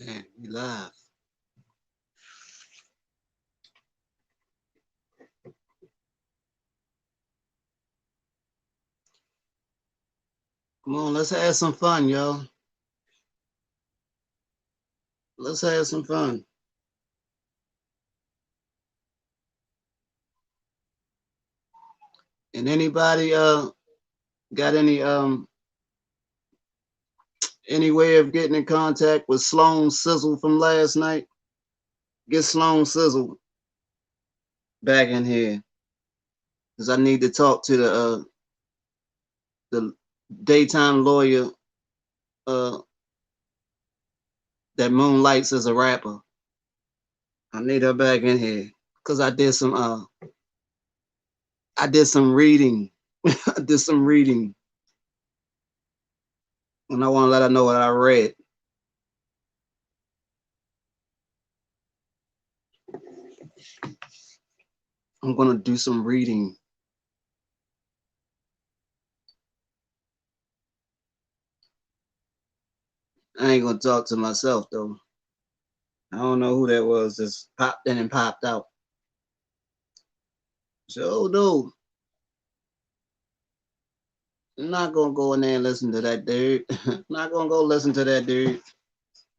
Man, we live. Come on, let's have some fun, y'all. Let's have some fun. And anybody got any way of getting in contact with Sloan Sizzle from last night? Get Sloan Sizzle back in here. Because I need to talk to the daytime lawyer uh that moonlights as a rapper. I need her back in here. Cause I did some reading. I did some reading. And I want to let her know what I read. I'm gonna do some reading. I ain't gonna talk to myself though. I don't know who that was. Just popped in and popped out. So no, I'm not gonna go in there and listen to that dude. I'm not gonna go listen to that dude.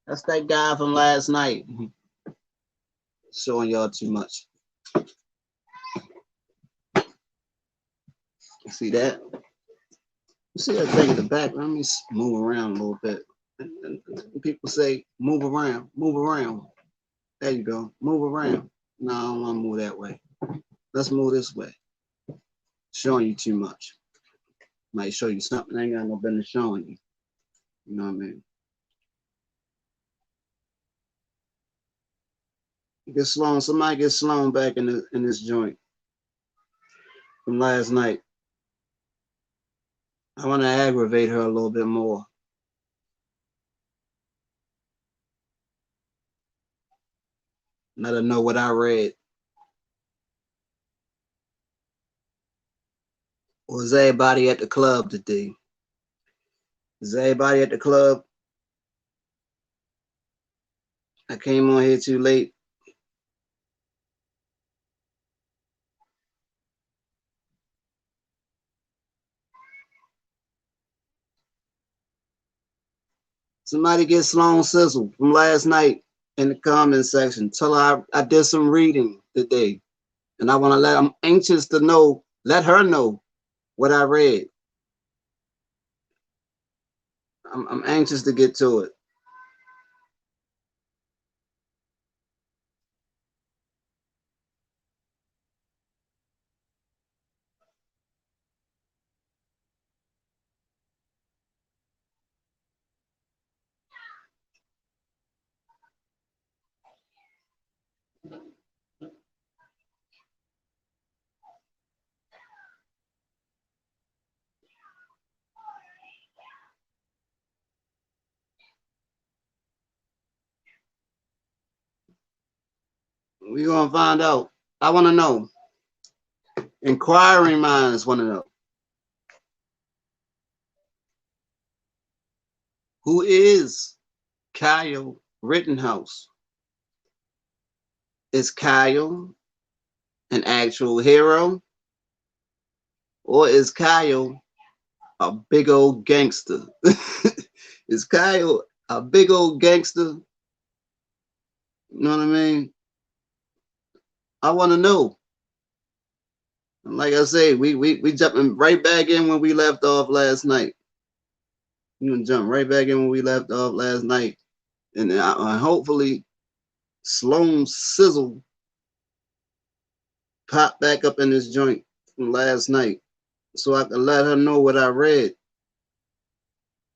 That's that guy from last night. Showing y'all too much. See that? You see that thing in the back? Let me move around a little bit. People say, move around, move around. There you go. Move around. No, I don't want to move that way. Let's move this way. Showing you too much. Might show you something I ain't got no business showing you. You know what I mean? Get Sloan. Somebody get Sloan back in this joint from last night. I want to aggravate her a little bit more. Let her know what I read. Was everybody at the club today? Is everybody at the club? I came on here too late. Somebody get Sloan Sizzle from last night in the comment section. Tell her I did some reading today. And I want to I'm anxious to know, let her know what I read. I'm anxious to get to it. We're going to find out. I want to know. Inquiring minds want to know. Who is Kyle Rittenhouse? Is Kyle an actual hero? Or is Kyle a big old gangster? Is Kyle a big old gangster? You know what I mean? I want to know. Like I say, we jumping right back in when we left off last night. You gonna jump right back in when we left off last night, and hopefully Sloan Sizzle popped back up in this joint from last night, so I can let her know what I read,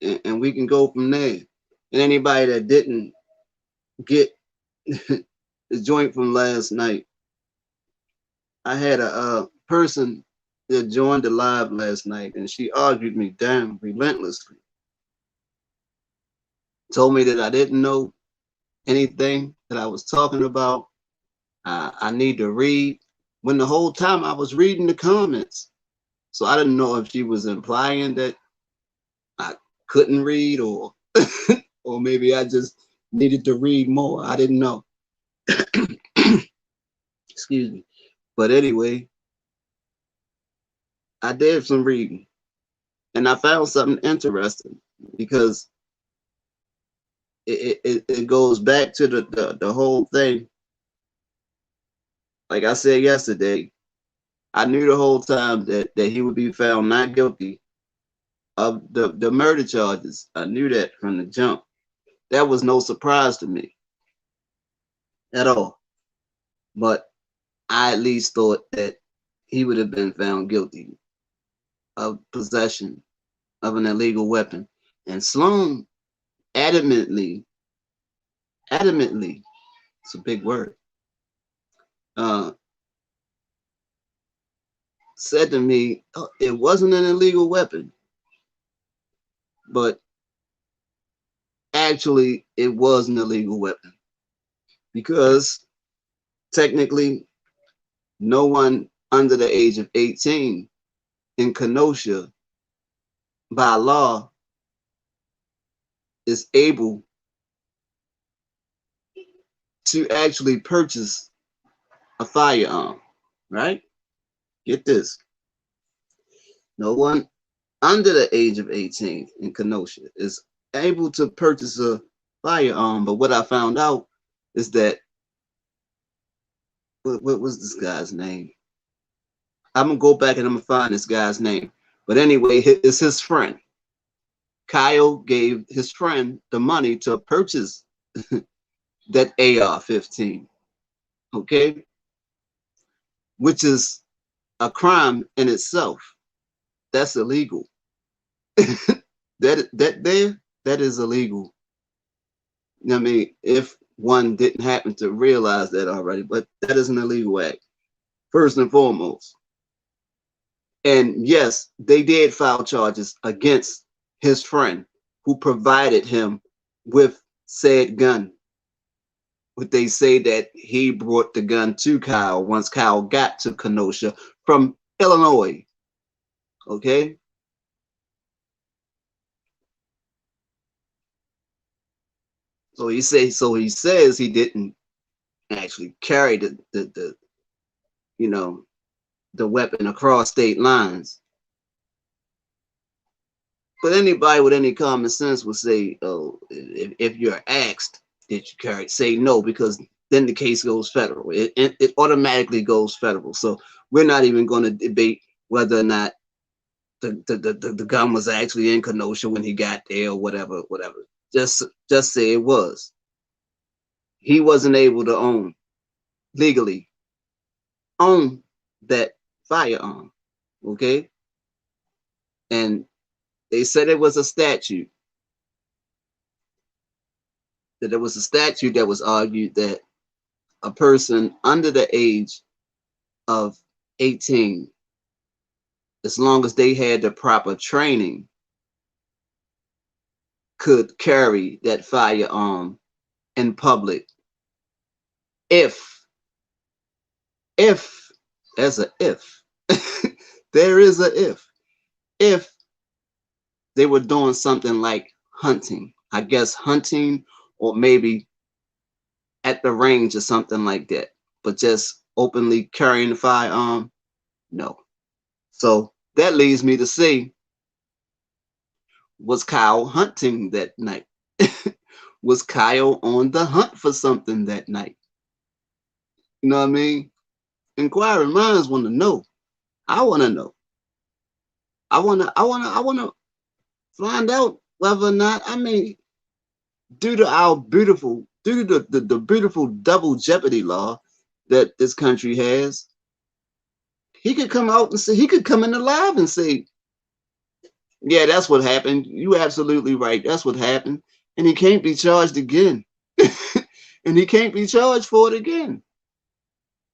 and we can go from there. And anybody that didn't get the joint from last night, I had a person that joined the live last night, and she argued me down relentlessly. Told me that I didn't know anything that I was talking about. I need to read. When the whole time I was reading the comments, so I didn't know if she was implying that I couldn't read, or or maybe I just needed to read more. I didn't know. Excuse me. But anyway, I did some reading and I found something interesting because it goes back to the whole thing. Like I said yesterday, I knew the whole time that he would be found not guilty of the murder charges. I knew that from the jump. That was no surprise to me at all. But I at least thought that he would have been found guilty of possession of an illegal weapon. And Sloan adamantly, it's a big word, uh, said to me, oh, it wasn't an illegal weapon, but actually it was an illegal weapon because technically no one under the age of 18 in Kenosha by law is able to actually purchase a firearm, right? Get this. No one under the age of 18 in Kenosha is able to purchase a firearm. But what I found out is that, what was this guy's name? I'm going to go back and I'm going to find this guy's name. But anyway, it's his friend. Kyle gave his friend the money to purchase that AR-15, okay? Which is a crime in itself. That's illegal. that is illegal. I mean, if one didn't happen to realize that already, but that is an illegal act, first and foremost. And yes, they did file charges against his friend who provided him with said gun. But they say that he brought the gun to Kyle once Kyle got to Kenosha from Illinois. Okay? So he says he didn't actually carry the you know, the weapon across state lines. But anybody with any common sense would say, oh, if you're asked, did you carry? Say no, because then the case goes federal. It automatically goes federal. So we're not even going to debate whether or not the gun was actually in Kenosha when he got there or whatever. Just say it was. He wasn't able to legally own that firearm. Okay? And they said it was a statute. That there was a statute that was argued that a person under the age of 18, as long as they had the proper training, could carry that firearm in public if there's a if there is a if they were doing something like hunting, I guess hunting, or maybe at the range or something like that, but just openly carrying the firearm, no. So that leads me to say, was Kyle hunting that night? Was Kyle on the hunt for something that night? You know what I mean? Inquiring minds want to know. I want to know. I want to find out whether or not, I mean, due to the beautiful double jeopardy law that this country has, he could come out and say, he could come in alive and say, yeah, that's what happened. You absolutely right. That's what happened. And he can't be charged again. And he can't be charged for it again.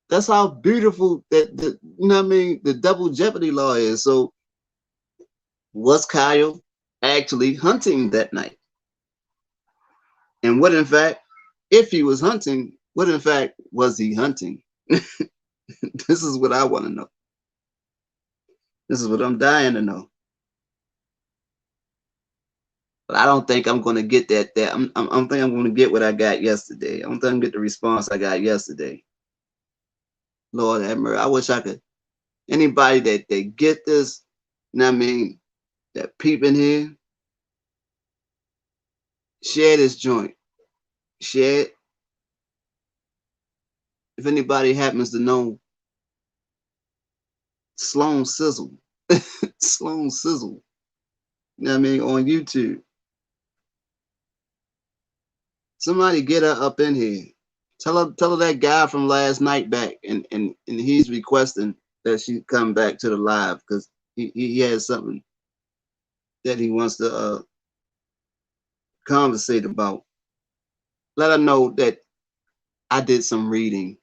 That's how beautiful you know what I mean, the double jeopardy law is. So was Kyle actually hunting that night? And what in fact, if he was hunting, what in fact was he hunting? This is what I want to know. This is what I'm dying to know. But I don't think I'm gonna get that. I'm think I'm gonna get what I got yesterday. I don't think I'm gonna get the response I got yesterday. Lord have mercy. I wish I could. Anybody that they get this, you know what I mean, that peep in here, share this joint. Share it. If anybody happens to know Sloan Sizzle, Sloan Sizzle, you know what I mean, on YouTube. Somebody get her up in here. Tell her that guy from last night back, and he's requesting that she come back to the live because he has something that he wants to conversate about. Let her know that I did some reading.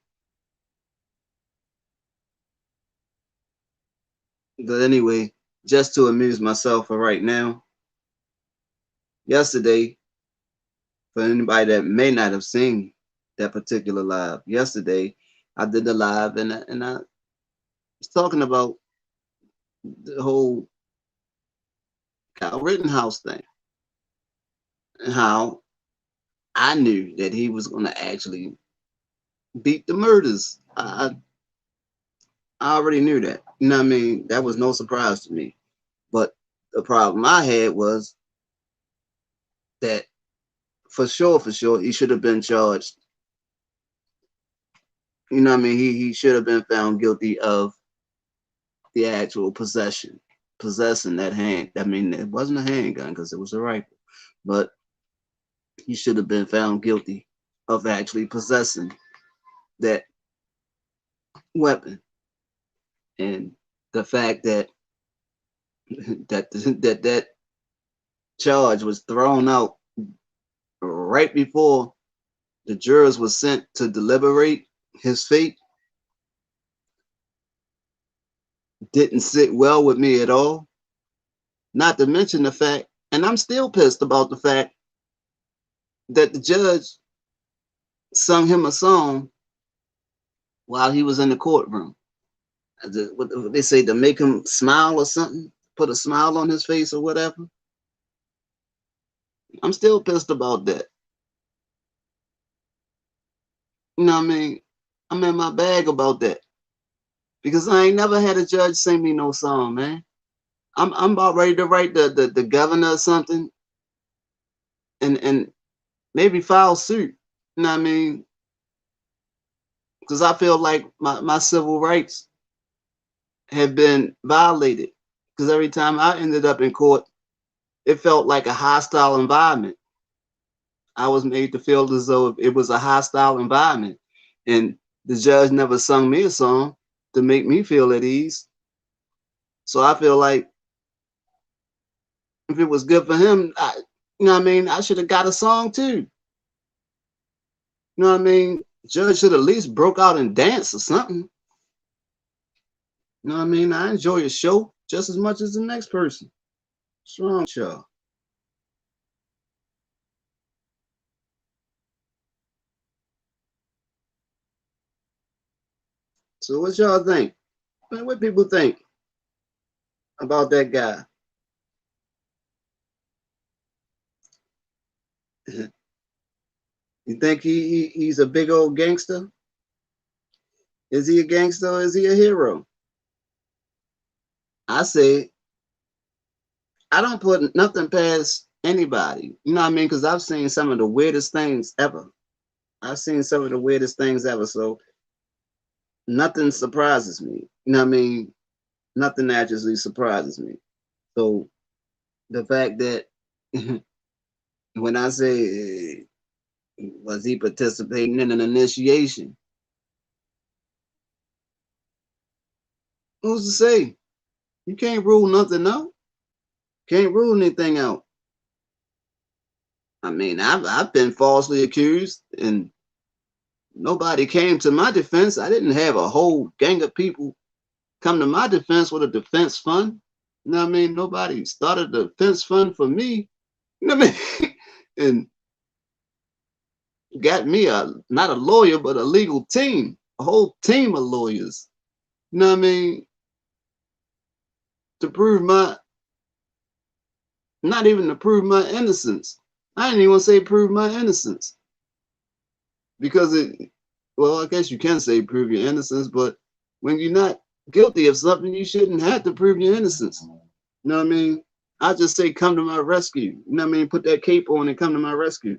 But anyway, just to amuse myself for right now, yesterday, for anybody that may not have seen that particular live, yesterday I did the live and I was talking about the whole Kyle Rittenhouse thing and how I knew that he was going to actually beat the murders. I already knew that. You know what I mean? That was no surprise to me. But the problem I had was that for sure, he should have been charged. You know what I mean? He should have been found guilty of the actual possessing that hand. I mean, it wasn't a handgun because it was a rifle, but he should have been found guilty of actually possessing that weapon. And the fact that that charge was thrown out right before the jurors were sent to deliberate his fate didn't sit well with me at all. Not to mention the fact, and I'm still pissed about the fact that the judge sung him a song while he was in the courtroom. What they say, to make him smile or something, put a smile on his face or whatever. I'm still pissed about that. You know what I mean? I'm in my bag about that because I ain't never had a judge sing me no song, man. I'm about ready to write the governor or something and maybe file suit. You know what I mean? Because I feel like my civil rights have been violated. Because every time I ended up in court, it felt like a hostile environment. I was made to feel as though it was a hostile environment. And the judge never sung me a song to make me feel at ease. So I feel like if it was good for him, you know what I mean, I should have got a song too. You know what I mean? Judge should at least broke out and dance or something. You know what I mean? I enjoy a show just as much as the next person. What's wrong with y'all? So what y'all think? Man, what people think about that guy? You think he's a big old gangster? Is he a gangster or is he a hero? I say I don't put nothing past anybody. You know what I mean? Because I've seen some of the weirdest things ever. I've seen some of the weirdest things ever. So nothing surprises me. You know what I mean? Nothing actually surprises me. So the fact that when I say was he participating in an initiation, who's to say? You can't rule nothing out. Can't rule anything out. I mean, I've been falsely accused and nobody came to my defense. I didn't have a whole gang of people come to my defense with a defense fund. You know what I mean? Nobody started a defense fund for me. You know what I mean? And got me not a lawyer, but a legal team, a whole team of lawyers. You know what I mean? To prove my Not even to prove my innocence. I didn't even say prove my innocence because well, I guess you can say prove your innocence, but when you're not guilty of something, you shouldn't have to prove your innocence. You know what I mean? I just say come to my rescue. You know what I mean? Put that cape on and come to my rescue.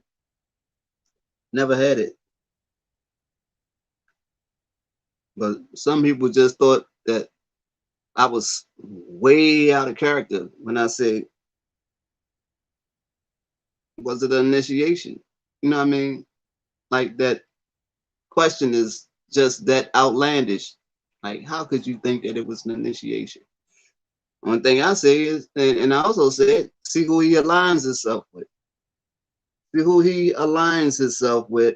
Never had it. But some people just thought that I was way out of character when I said, was it an initiation? You know what I mean? Like that question is just that outlandish. Like, how could you think that it was an initiation? One thing I say is, and I also said, see who he aligns himself with. See who he aligns himself with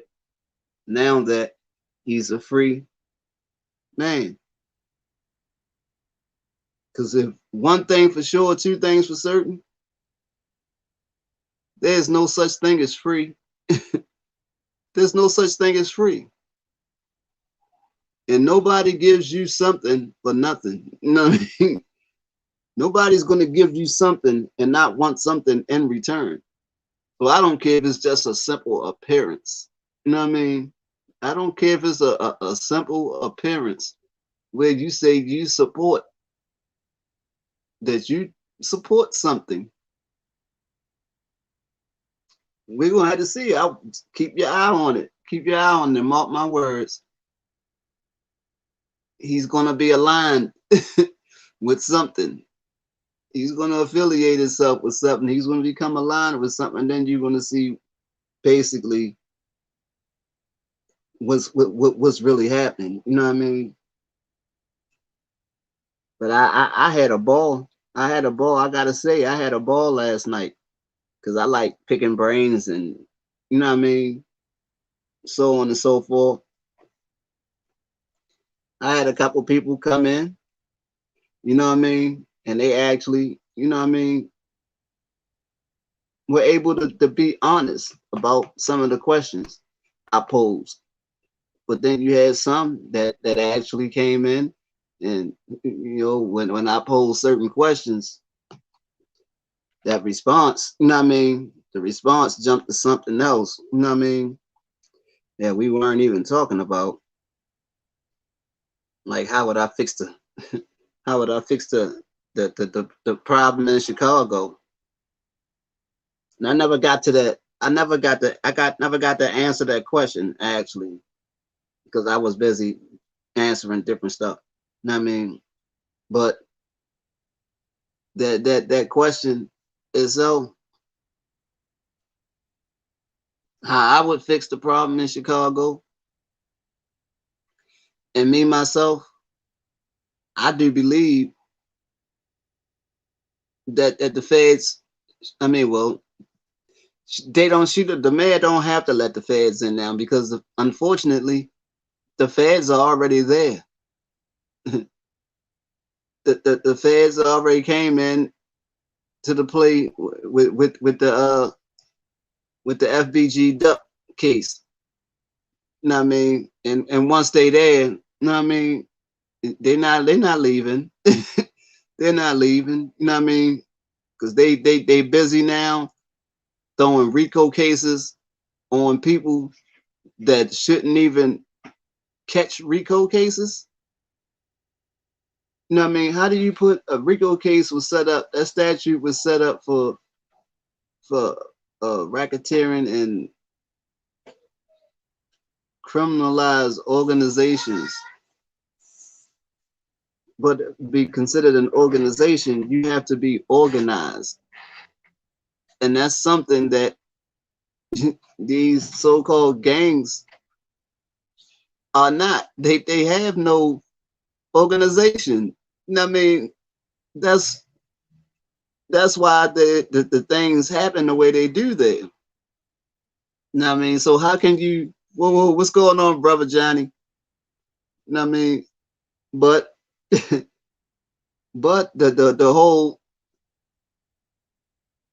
now that he's a free man. Because if one thing for sure, two things for certain, there's no such thing as free. There's no such thing as free. And nobody gives you something for nothing. You know what I mean? Nobody's going to give you something and not want something in return. So I don't care if it's just a simple appearance. You know what I mean? I don't care if it's a simple appearance where you say you support, that you support something. We're going to have to see. I'll keep your eye on it. Keep your eye on them. Mark my words. He's going to be aligned with something. He's going to affiliate himself with something. He's going to become aligned with something. And then you're going to see basically what's really happening. You know what I mean? But I had a ball. I had a ball. I gotta say, I had a ball last night because I like picking brains and you know what I mean, so on and so forth. I had a couple people come in, you know what I mean, and they actually, you know what I mean, were able to be honest about some of the questions I posed. But then you had some that actually came in, and you know when I posed certain questions, that response, you know what I mean, the response jumped to something else, you know what I mean, that we weren't even talking about. Like how would I fix the how would I fix the problem in Chicago? And I never got to that. Never got to answer that question actually because I was busy answering different stuff. You know what I mean? But that question is so how I would fix the problem in Chicago and me myself, I do believe that the feds, I mean, well, they don't shoot the mayor don't have to let the feds in now because unfortunately the feds are already there. The feds already came in to the play with the FBG duck case. You know what I mean? And once they there, you know what I mean, they're not leaving. They're not leaving, you know what I mean? Because they busy now throwing RICO cases on people that shouldn't even catch RICO cases. You know what I mean? How do you put a RICO case was set up? That statute was set up for racketeering and criminalized organizations. But be considered an organization, you have to be organized, and that's something that these so-called gangs are not. They have no organization. You know what I mean? That's that's why the things happen the way they do there. You know what I mean? So how can you what's going on, brother Johnny? You know what I mean? But but the whole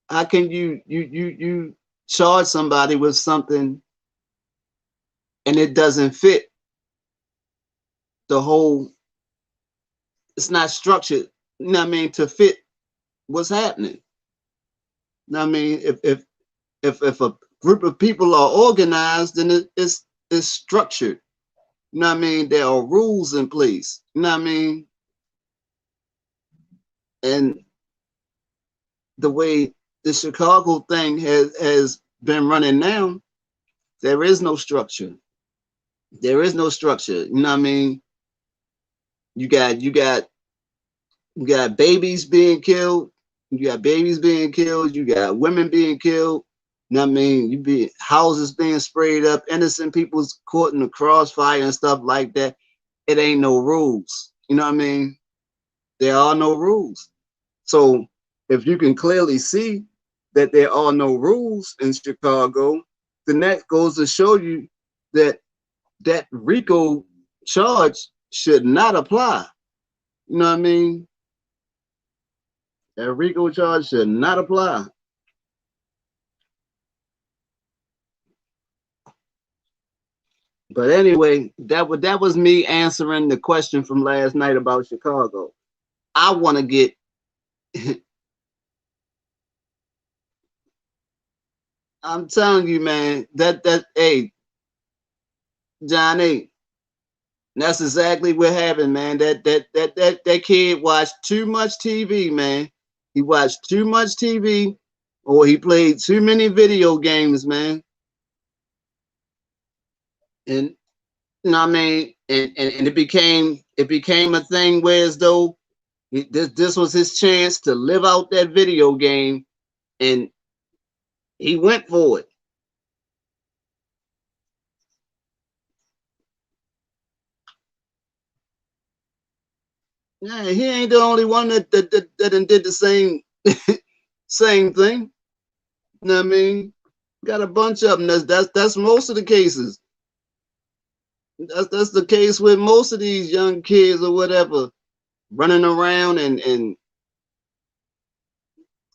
how can you charge somebody with something and it doesn't fit the whole, it's not structured, you know what I mean, to fit what's happening. I mean, if a group of people are organized, then it's structured. You know what I mean? There are rules in place. You know what I mean? And the way the Chicago thing has been running now, there is no structure. There is no structure. You know what I mean? You got you got you got babies being killed. You got babies being killed. You got women being killed. You know what I mean? You be houses being sprayed up, innocent people's caught in the crossfire and stuff like that. It ain't no rules. You know what I mean? There are no rules. So if you can clearly see that there are no rules in Chicago, then that goes to show you that that RICO charge should not apply. You know what I mean? That RICO charge should not apply. But anyway, that was me answering the question from last night about Chicago. I want to get I'm telling you, man, that hey, Johnny, that's exactly what happened, man. That kid watched too much TV, man. He watched too much TV, or he played too many video games, man. And you know what I mean, and it became a thing where as though this was his chance to live out that video game, and he went for it. Yeah, he ain't the only one that did the same thing. You know what I mean? Got a bunch of them. That's most of the cases. That's the case with most of these young kids or whatever, running around and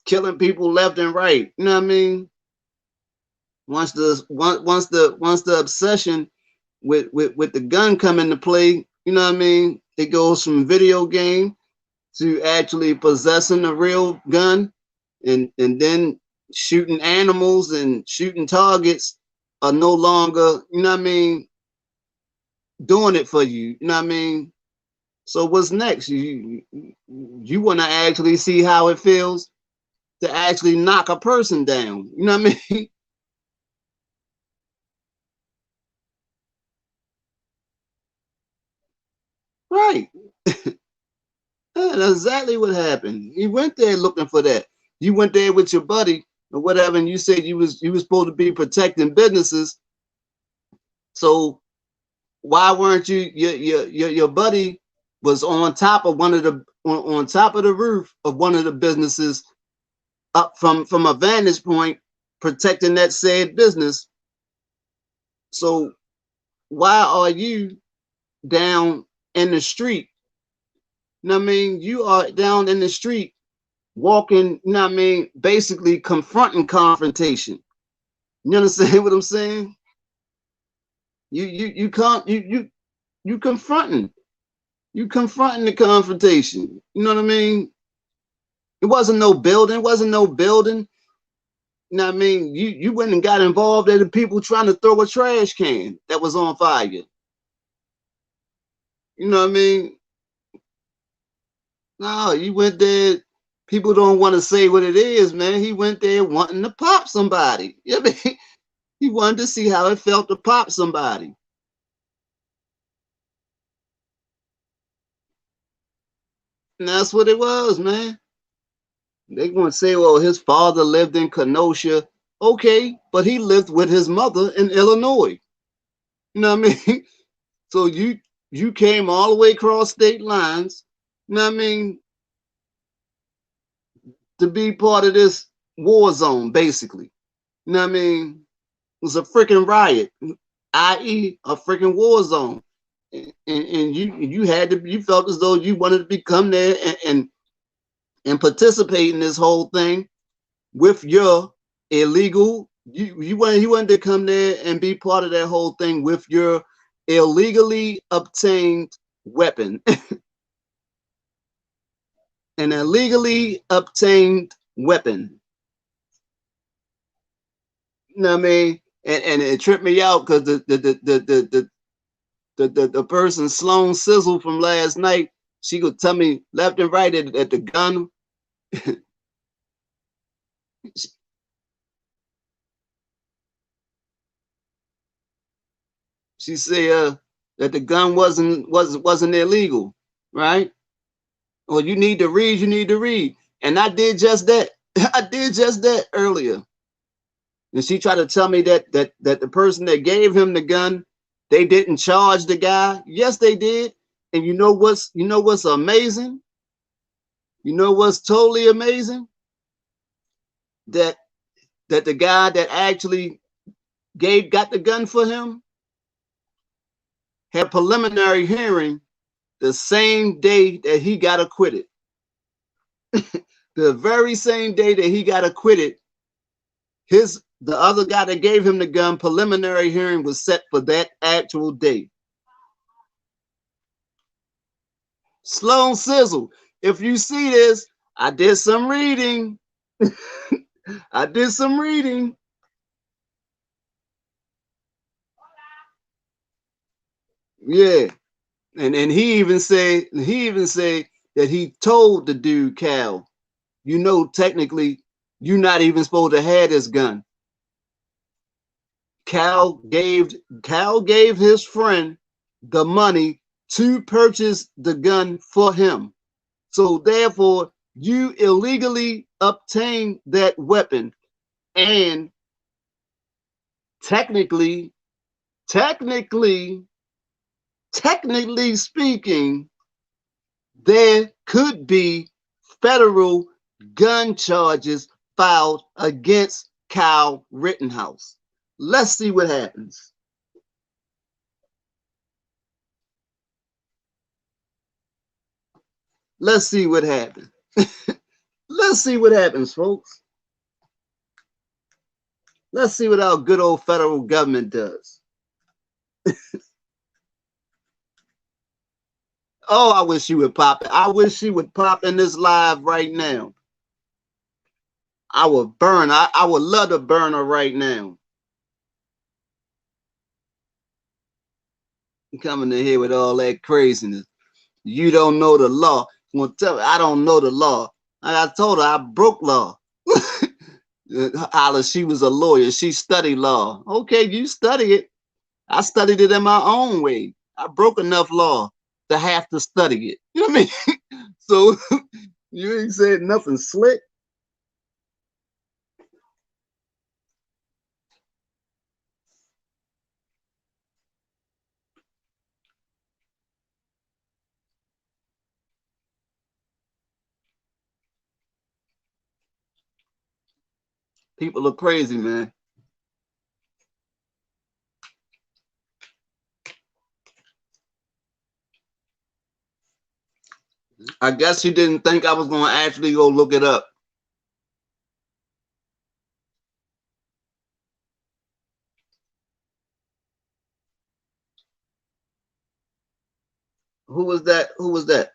killing people left and right. You know what I mean? Once the obsession with the gun come into play, you know what I mean? It goes from video game to actually possessing a real gun, and then shooting animals and shooting targets are no longer, you know what I mean, doing it for you. You know what I mean? So what's next? You want to actually see how it feels to actually knock a person down. You know what I mean? Right. That's exactly what happened. You went there looking for that. You went there with your buddy or whatever, and you said you was supposed to be protecting businesses. So why weren't you your buddy was on top of one of the on top of the roof of one of the businesses up from a vantage point protecting that said business. So why are you down in the street? You know what I mean? You are down in the street walking, you know what I mean, basically confronting confrontation. You understand what I'm saying? You can't you confronting. You confronting the confrontation. You know what I mean? It wasn't no building, it wasn't no building. You know what I mean? You went and got involved in the people trying to throw a trash can that was on fire. You know what I mean? No, you went there. People don't want to say what it is, man. He went there wanting to pop somebody. You know what I mean? He wanted to see how it felt to pop somebody. And that's what it was, man. They gonna say, well, his father lived in Kenosha. Okay, but he lived with his mother in Illinois. You know what I mean? So you came all the way across state lines, you know what I mean, to be part of this war zone, basically. You know what I mean? It was a freaking riot, i.e., a freaking war zone. And you had to you felt as though you wanted to become there and participate in this whole thing with your illegal you wanted to come there and be part of that whole thing with your illegally obtained weapon. An illegally obtained weapon. You know what I mean? And it tripped me out because the person Sloan Sizzle from last night, she could tell me left and right at the gun. She said that the gun wasn't illegal, right? Well, you need to read, you need to read. And I did just that. I did just that earlier. And she tried to tell me that the person that gave him the gun, they didn't charge the guy. Yes, they did. And you know what's amazing? You know what's totally amazing? That the guy that actually got the gun for him had a preliminary hearing the same day that he got acquitted. The very same day that he got acquitted, the other guy that gave him the gun preliminary hearing was set for that actual day. Sloan Sizzle, if you see this, I did some reading. I did some reading. Yeah. And he even said that he told the dude Cal, technically you're not even supposed to have this gun. Cal gave his friend the money to purchase the gun for him. So therefore, you illegally obtained that weapon, and technically, technically, technically speaking, there could be federal gun charges filed against Kyle Rittenhouse. Let's see what happens. Let's see what happens. Let's see what happens, folks. Let's see what our good old federal government does. Oh, I wish she would pop it. I wish she would pop in this live right now. I would burn. I would love to burn her right now. Coming in here with all that craziness. You don't know the law. You want to tell me I don't know the law? I told her I broke law. She was a lawyer. She studied law. Okay, you study it. I studied it in my own way. I broke enough law to have to study it. You know what I mean? So you ain't said nothing slick. People are crazy, man. I guess you didn't think I was going to actually go look it up. Who was that? Who was that?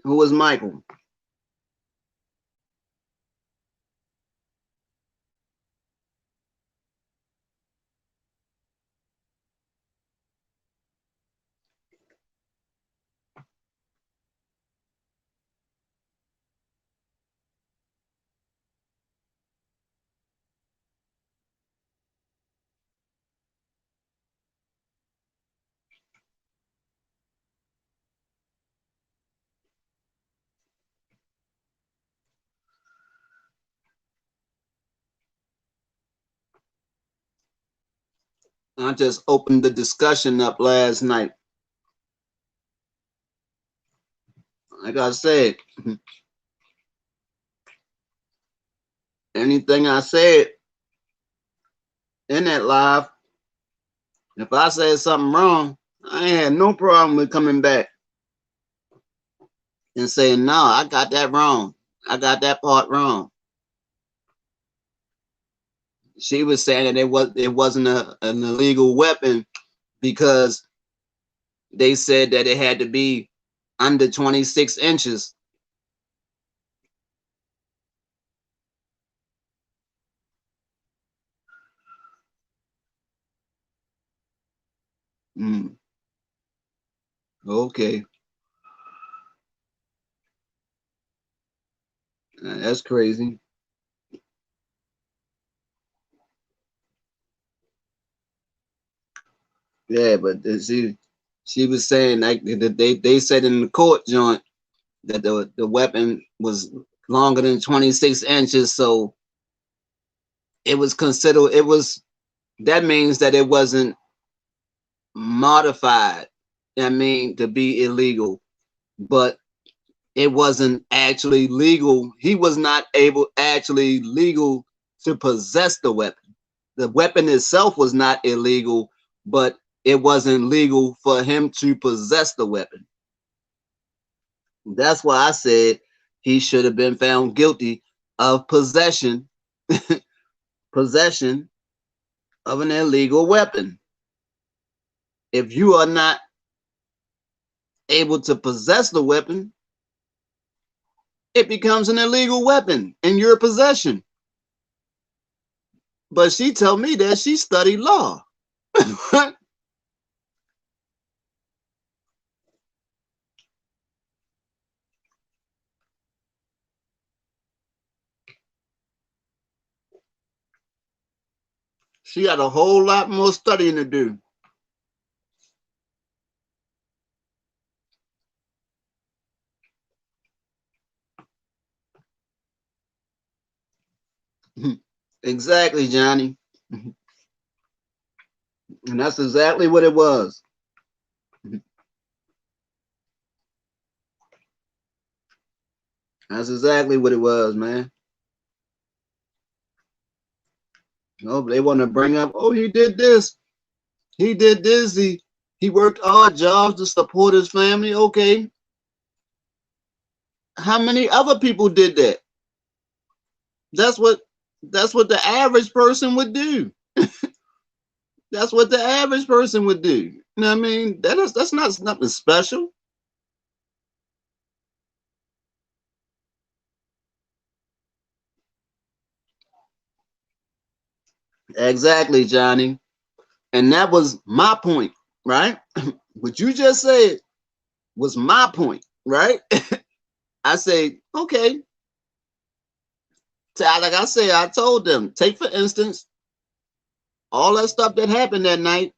Who was Michael? I just opened the discussion up last night. Like I said, anything I said in that live, if I said something wrong, I ain't had no problem with coming back and saying, no, I got that wrong. I got that part wrong. She was saying that it wasn't an illegal weapon because they said that it had to be under 26 inches Mm. Okay. That's crazy. Yeah, but she was saying like they said in the court joint that the weapon was longer than 26 inches, so it was considered it was that means that it wasn't modified. I mean to be illegal, but it wasn't actually legal. He was not able actually legal to possess the weapon. The weapon itself was not illegal, but it wasn't legal for him to possess the weapon. That's why I said he should have been found guilty of possession of an illegal weapon. If you are not able to possess the weapon, it becomes an illegal weapon in your possession. But she told me that she studied law. She got a whole lot more studying to do. Exactly, Johnny. And that's exactly what it was. That's exactly what it was, man. No, they want to bring up, oh, he did this. He did this. He worked odd jobs to support his family. Okay. How many other people did that? That's what that's what the average person would do. That's what the average person would do. You know what I mean? That's not nothing special. Exactly, Johnny. And that was my point, right? What you just said was my point, right? I say, okay, like I say, I told them, take for instance, all that stuff that happened that night,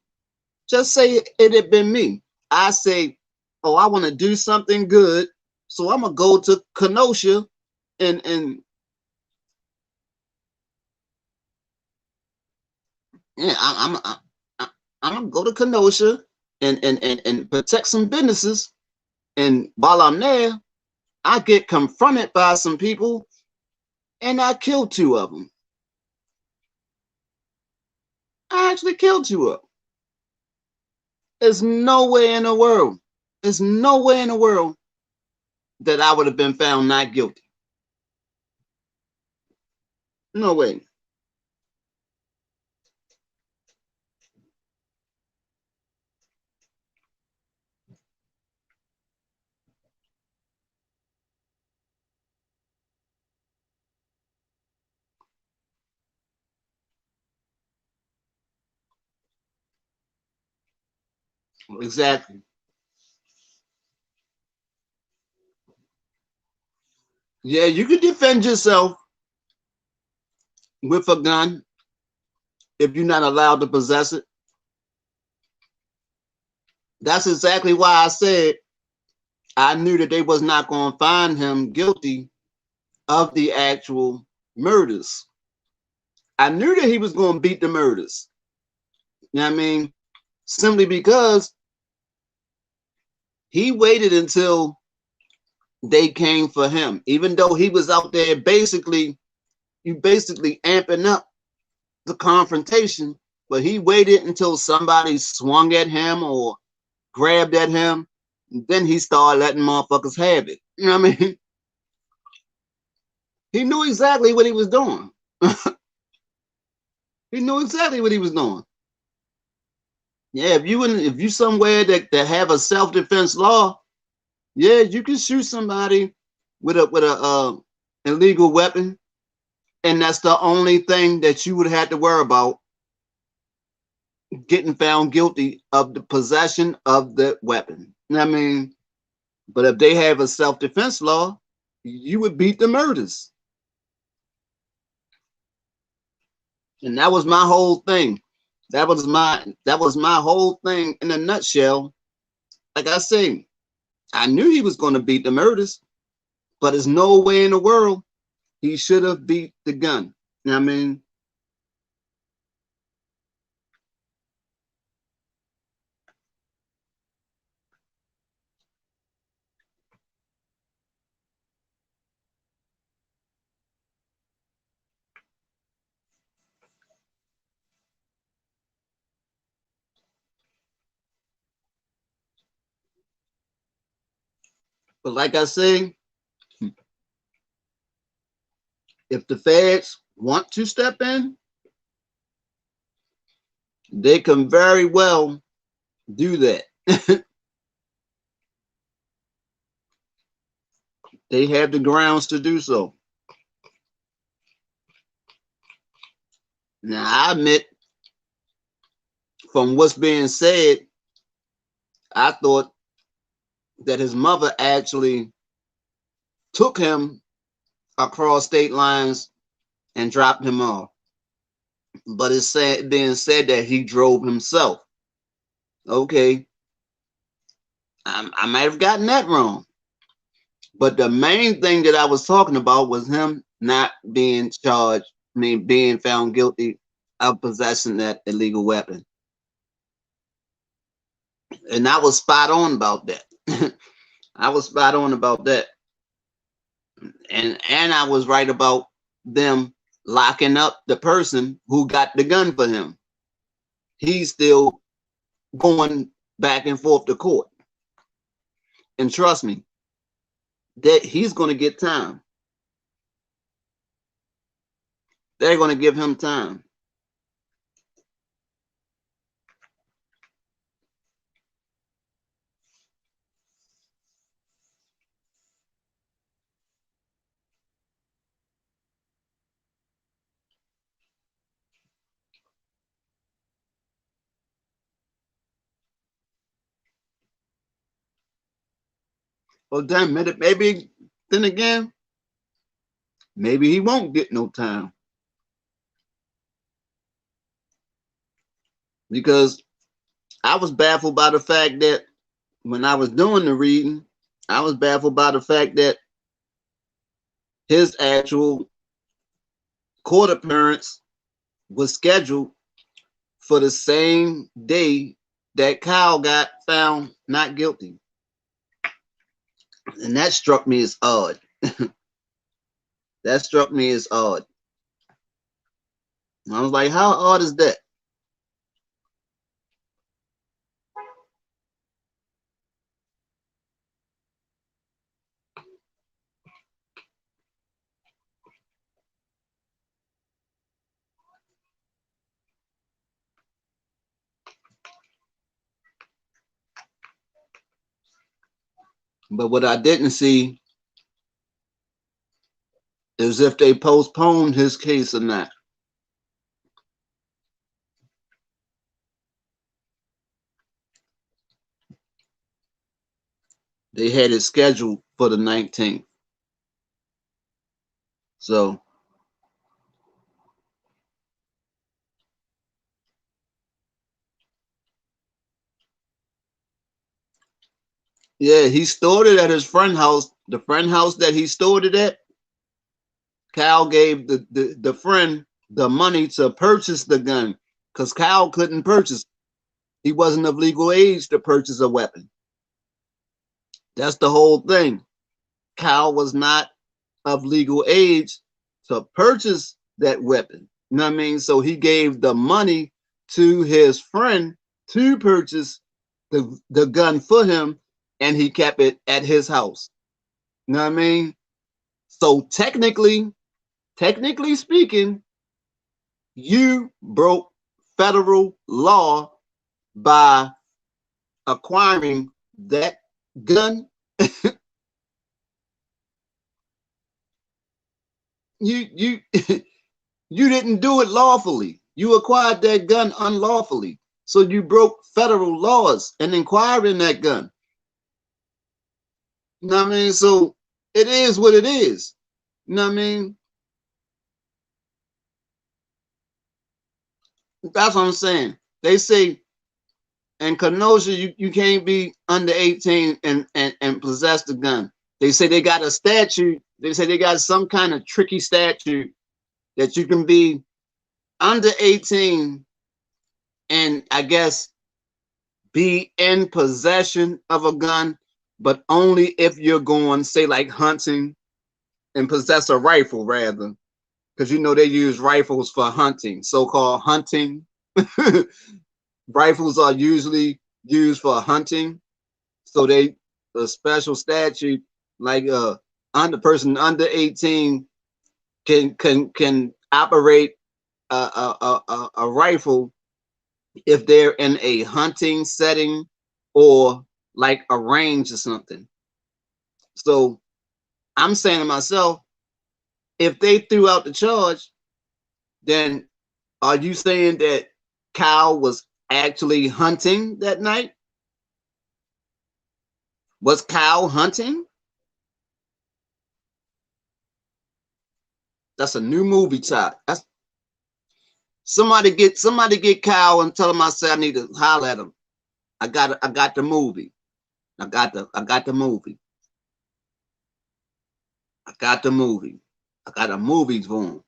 just say it had been me. I say, oh, I want to do something good, so I'm gonna go to Kenosha and yeah, I'm gonna go to Kenosha and protect some businesses. And while I'm there, I get confronted by some people, and I kill two of them. I actually killed two of them. There's no way in the world. There's no way in the world that I would have been found not guilty. No way. Exactly. Yeah, you can defend yourself with a gun if you're not allowed to possess it. That's exactly why I said I knew that they was not going to find him guilty of the actual murders. I knew that he was going to beat the murders. You know what I mean? Simply because he waited until they came for him, even though he was out there basically amping up the confrontation, but he waited until somebody swung at him or grabbed at him. Then he started letting motherfuckers have it. You know what I mean? He knew exactly what he was doing. He knew exactly what he was doing. Yeah, if you somewhere that have a self defense law, yeah, you can shoot somebody with a illegal weapon, and that's the only thing that you would have to worry about. getting found guilty of the possession of the weapon. I mean, but if they have a self-defense law, you would beat the murders. And that was my whole thing. That was my whole thing in a nutshell. Like I say, I knew he was going to beat the murders, but there's no way in the world he should have beat the gun. You know what I mean? But like I say, if the feds want to step in, they can very well do that. They have the grounds to do so. Now, I admit, from what's being said, I thought that his mother actually took him across state lines and dropped him off. But it's being said that he drove himself. Okay, I might have gotten that wrong. But the main thing that I was talking about was him not being charged, I mean, being found guilty of possessing that illegal weapon. And I was spot on about that. I was spot on about that. And I was right about them locking up the person who got the gun for him. He's still going back and forth to court. And trust me, that he's going to get time. They're going to give him time. Well, damn it, maybe then again, maybe he won't get no time. Because I was baffled by the fact that when I was doing the reading, I was baffled by the fact that his actual court appearance was scheduled for the same day that Kyle got found not guilty. And that struck me as odd. That struck me as odd. I was like, how odd is that? But what I didn't see is if they postponed his case or not. They had it scheduled for the 19th. So, yeah, he stored it at his friend house. The friend house that he stored it at, Kyle gave the friend the money to purchase the gun because Kyle couldn't purchase. He wasn't of legal age to purchase a weapon. That's the whole thing. Kyle was not of legal age to purchase that weapon. You know what I mean? So he gave the money to his friend to purchase the gun for him, and he kept it at his house. You know what I mean? So technically speaking, you broke federal law by acquiring that gun. you you didn't do it lawfully. You acquired that gun unlawfully. So you broke federal laws and inquiring that gun. You know what I mean? So it is what it is. You know what I mean? That's what I'm saying. They say in Kenosha, you can't be under 18 and possess the gun. They say they got a statute. They say they got some kind of tricky statute that you can be under 18 and I guess be in possession of a gun, but only if you're going, say, like hunting and possess a rifle rather. Because you know they use rifles for hunting, so-called hunting. Rifles are usually used for hunting. So they a special statute like under person under 18 can operate a rifle if they're in a hunting setting or like a range or something. So I'm saying to myself, if they threw out the charge, then are you saying that Kyle was actually hunting that night? Was Kyle hunting? That's a new movie top. That's somebody get Kyle and tell him I said I need to holler at him. I got the movie. I got the movie. I got the movie. I got a movie for him.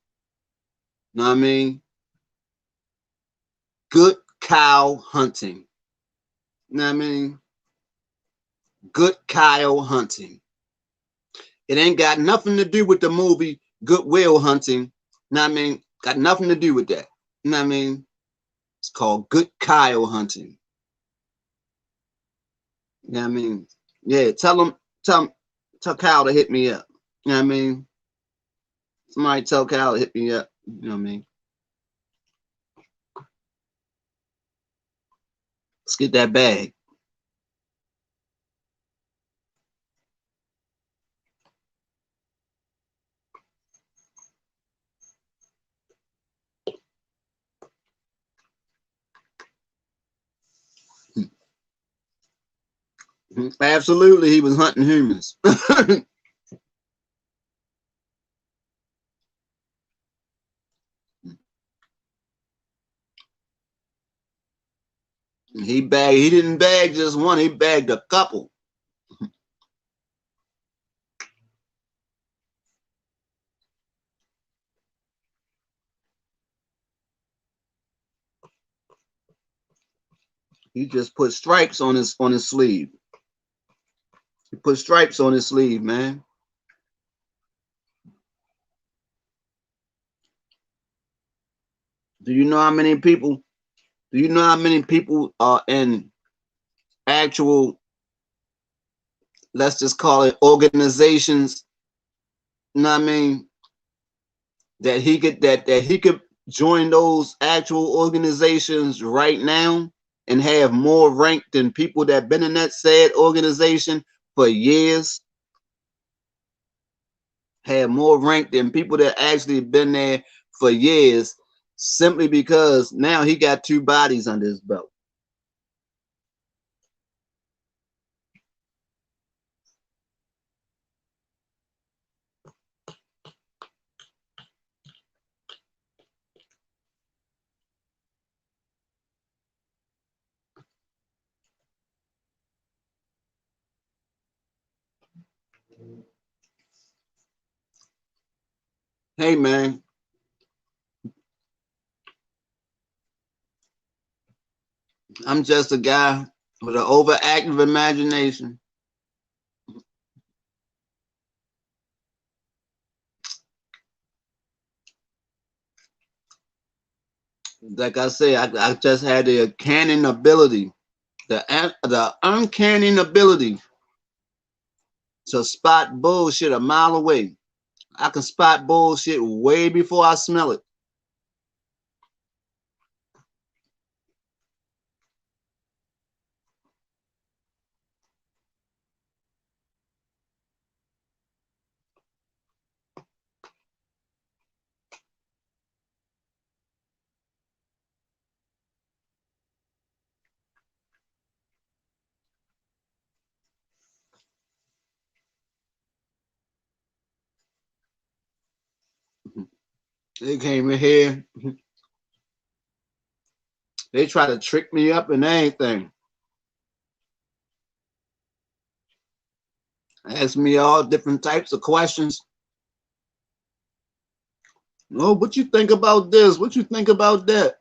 Know what I mean? Good cow hunting. Know what I mean? Good cow hunting. It ain't got nothing to do with the movie Good Will Hunting. Know what I mean? Got nothing to do with that. Know what I mean? It's called Good Kyle Hunting. You know what I mean? Yeah, tell Kyle to hit me up. You know what I mean? Somebody tell Kyle to hit me up. You know what I mean? Let's get that bag. Absolutely, he was hunting humans. He didn't bag just one, he bagged a couple. He just put stripes on his sleeve. He put stripes on his sleeve, man. Do you know how many people? Do you know how many people are in actual, let's just call it organizations? You know what I mean? That he could join those actual organizations right now and have more rank than people that been in that said organization for years. Have more rank than people that actually been there for years, simply because now he got two bodies under his belt. Hey man, I'm just a guy with an overactive imagination. Like I say, I just had the uncanny ability, the uncanny ability to spot bullshit a mile away. I can spot bullshit way before I smell it. They came in here. They try to trick me up and anything. Ask me all different types of questions. Oh, what you think about this? What you think about that?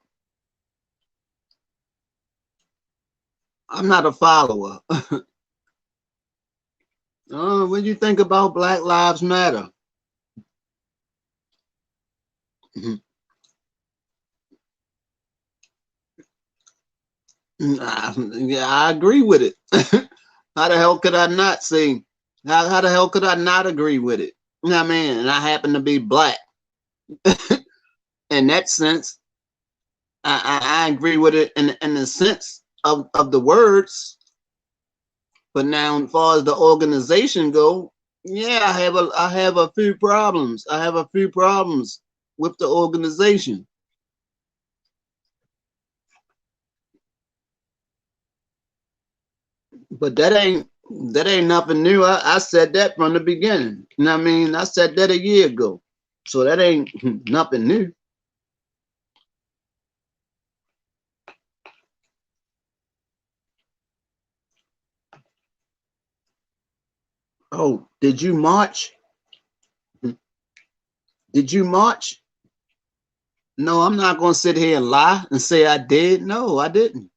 I'm not a follower. What do you think about Black Lives Matter? Yeah, I agree with it. How the hell could I not see? How the hell could I not agree with it? You know what I mean? And I happen to be black. In that sense, I agree with it in the sense of the words. But now, as far as the organization go, yeah, I have a few problems. I have a few problems with the organization. But that ain't nothing new. I said that from the beginning. You know what I mean? I said that a year ago. So that ain't nothing new. Oh, did you march? Did you march? No, I'm not gonna sit here and lie and say I did. No, I didn't.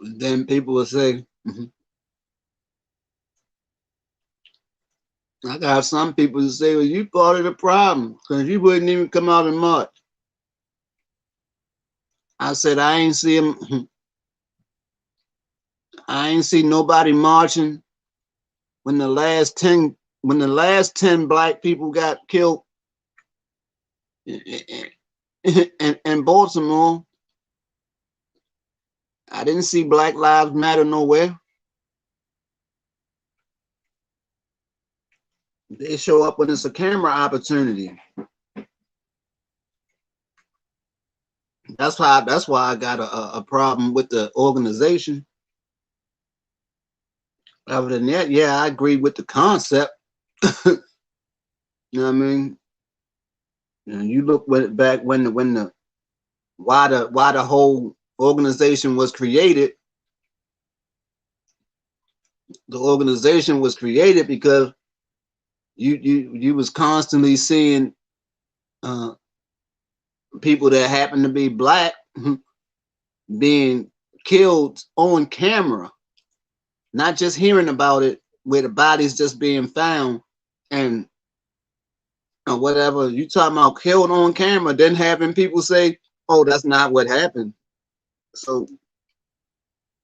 And then people will say, I got some people to say, well, you part of the problem because you wouldn't even come out and march. I said I ain't see him. I ain't see nobody marching when the last 10 black people got killed in Baltimore. I didn't see Black Lives Matter nowhere. They show up when it's a camera opportunity. That's why I got a problem with the organization. Other than that, yeah, I agree with the concept. You know what I mean? And you look back when the why the whole organization was created. The organization was created because you was constantly seeing uh, people that happen to be black being killed on camera, not just hearing about it where the body's just being found and whatever you talking about killed on camera, then having people say, oh, that's not what happened. So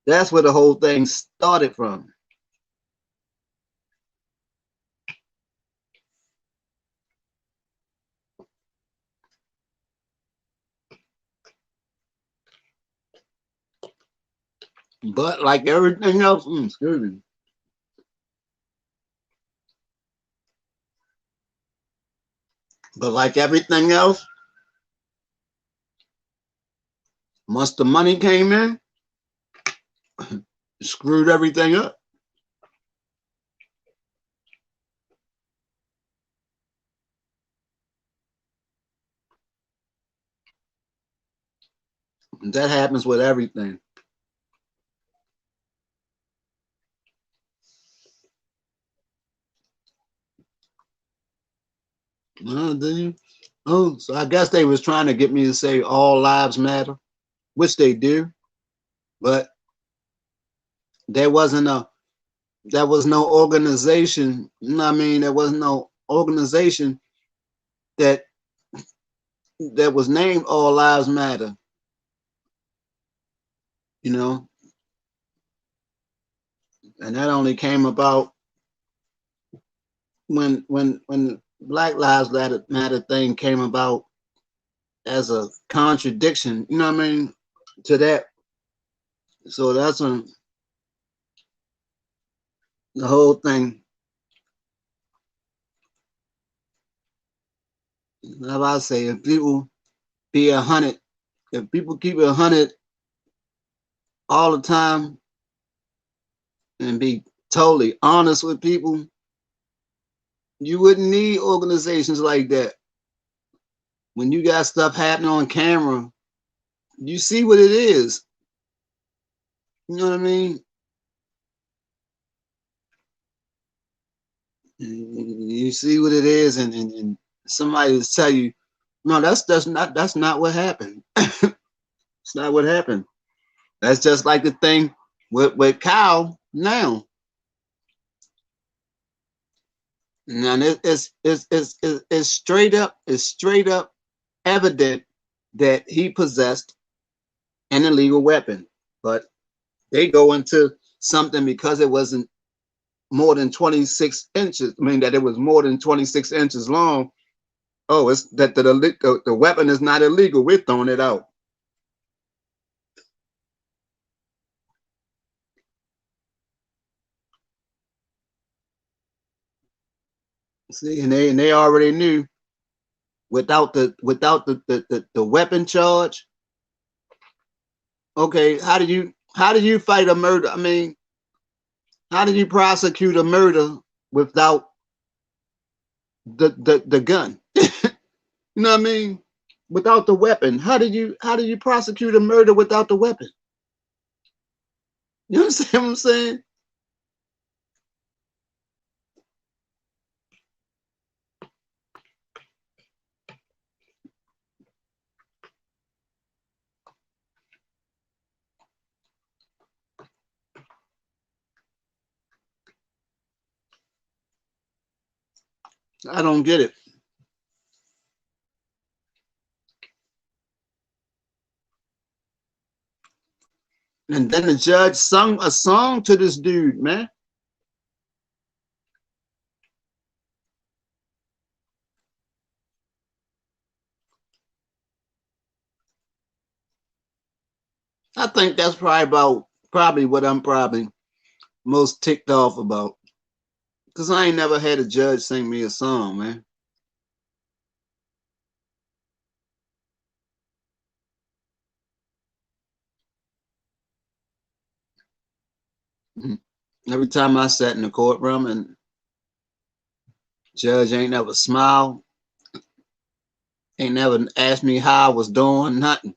that's where the whole thing started from. But like everything else, excuse me. But like everything else, once the money came in, it screwed everything up. And that happens with everything. Do you? Oh, so I guess they was trying to get me to say all lives matter, which they do, but there wasn't a there was no organization. You know what I mean? There was no organization that was named All Lives Matter. You know, and that only came about when Black Lives Matter thing came about as a contradiction. You know what I mean? To that. So that's when the whole thing How I say, if people be 100, if people keep it 100 all the time and be totally honest with people, you wouldn't need organizations like that. When you got stuff happening on camera, you see what it is. You know what I mean? You see what it is, and somebody will tell you, no, that's not what happened. It's not what happened. That's just like the thing with Kyle now. And it's straight up evident that he possessed an illegal weapon. But they go into something because it wasn't more than 26 inches. I mean, that it was more than 26 inches long. Oh, it's that the weapon is not illegal. We're throwing it out. See, and they already knew without the weapon charge. Okay, how do you fight a murder? I mean, how do you prosecute a murder without the gun? You know what I mean? Without the weapon, how do you prosecute a murder without the weapon? You understand what I'm saying? I don't get it. And then the judge sung a song to this dude, man. I think that's probably what I'm probably most ticked off about. Cause I ain't never had a judge sing me a song, man. Every time I sat in the courtroom and judge ain't never smiled, ain't never asked me how I was doing, nothing.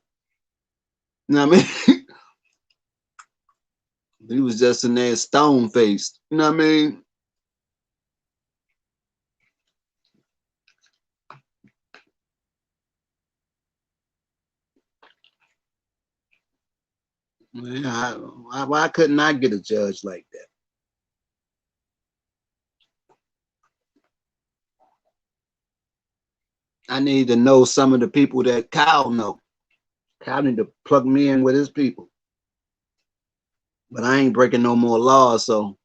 You know what I mean? He was just in there stone faced. You know what I mean? Man, why couldn't I get a judge like that? I need to know some of the people that Kyle know. Kyle need to plug me in with his people. But I ain't breaking no more laws, so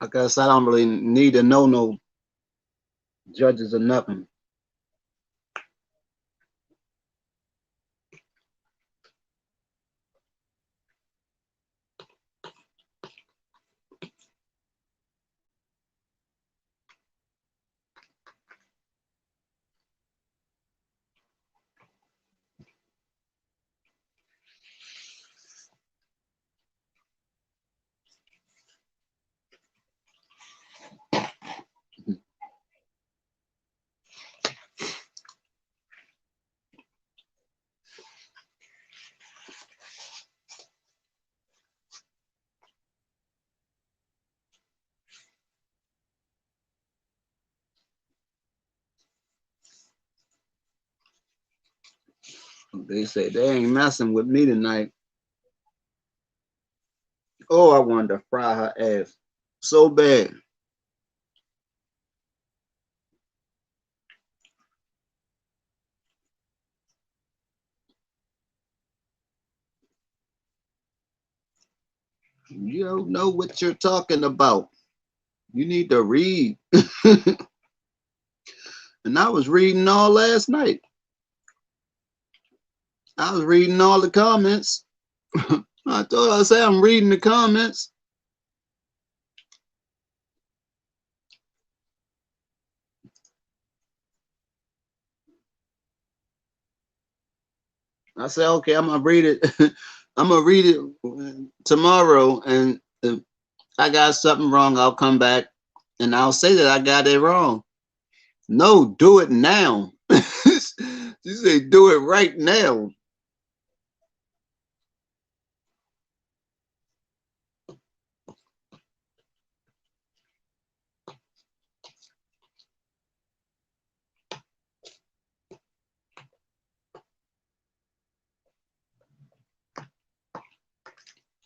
I guess I don't really need to know no judges or nothing. They say they ain't messing with me tonight. Oh, I wanted to fry her ass so bad. You don't know what you're talking about. You need to read. And I was reading all last night. I was reading all the comments. I said I'm reading the comments. I said, okay, I'm gonna read it. I'm gonna read it tomorrow, and if I got something wrong, I'll come back and I'll say that I got it wrong. No, do it now. She said, do it right now.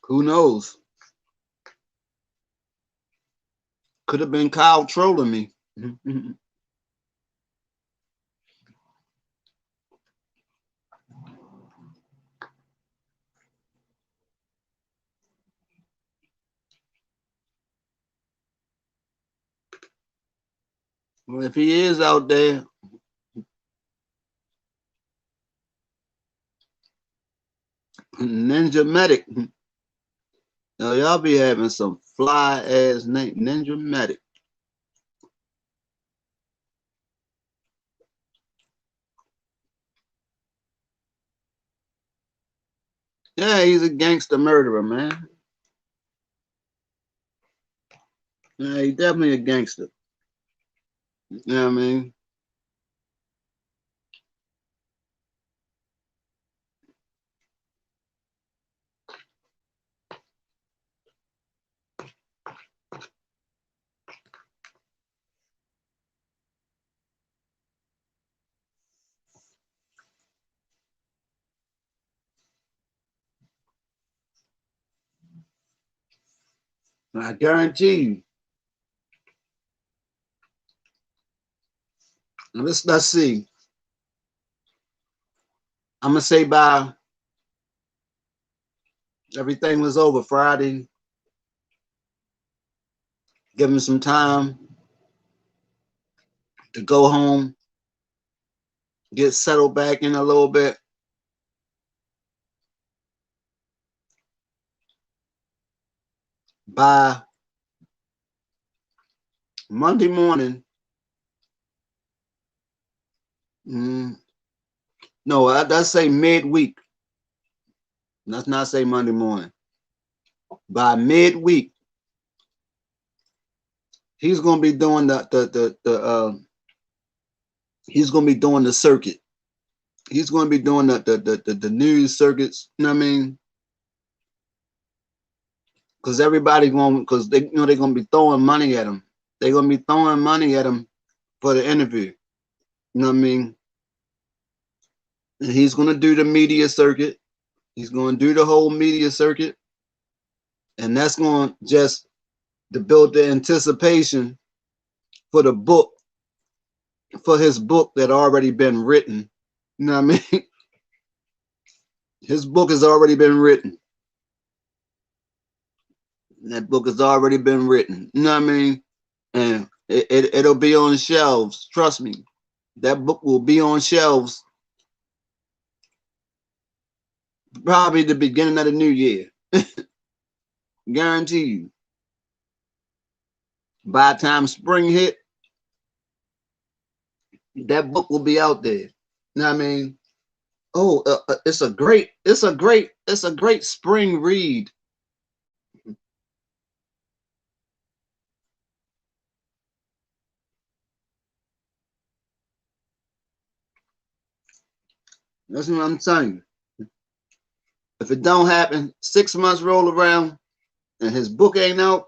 Who knows? Could have been Kyle trolling me. Well, if he is out there, Ninja Medic. Now, y'all be having some fly ass name, Ninja Medic. Yeah, he's a gangster murderer, man. Yeah, he's definitely a gangster. You know what I mean? I guarantee you. Let's see. I'm gonna say by everything was over Friday. Give him some time to go home, get settled back in a little bit. By Monday morning, no, let's say midweek. Let's not say Monday morning. By midweek, he's gonna be doing he's gonna be doing the circuit. He's gonna be doing the news circuits. You know what I mean? Because everybody going because they they're gonna be throwing money at him. They're gonna be throwing money at him for the interview. You know what I mean? And he's gonna do the media circuit. He's gonna do the whole media circuit, and that's going just to build the anticipation for the book, for his book that already been written. You know what I mean? His book has already been written. That book has already been written. You know what I mean? And it'll be on shelves. Trust me. That book will be on shelves probably the beginning of the new year. Guarantee you. By the time spring hit, that book will be out there. You know what I mean? Oh, it's a great spring read. That's what I'm telling you. If it don't happen, 6 months roll around and his book ain't out,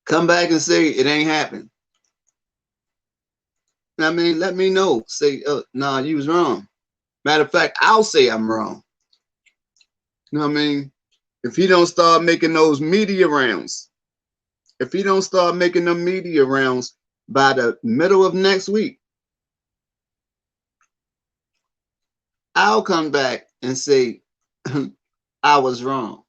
come back and say it ain't happened. I mean, let me know. Say, nah, you was wrong. Matter of fact, I'll say I'm wrong. You know what I mean? If he don't start making those media rounds, if he don't start making them media rounds by the middle of next week, I'll come back and say I was wrong.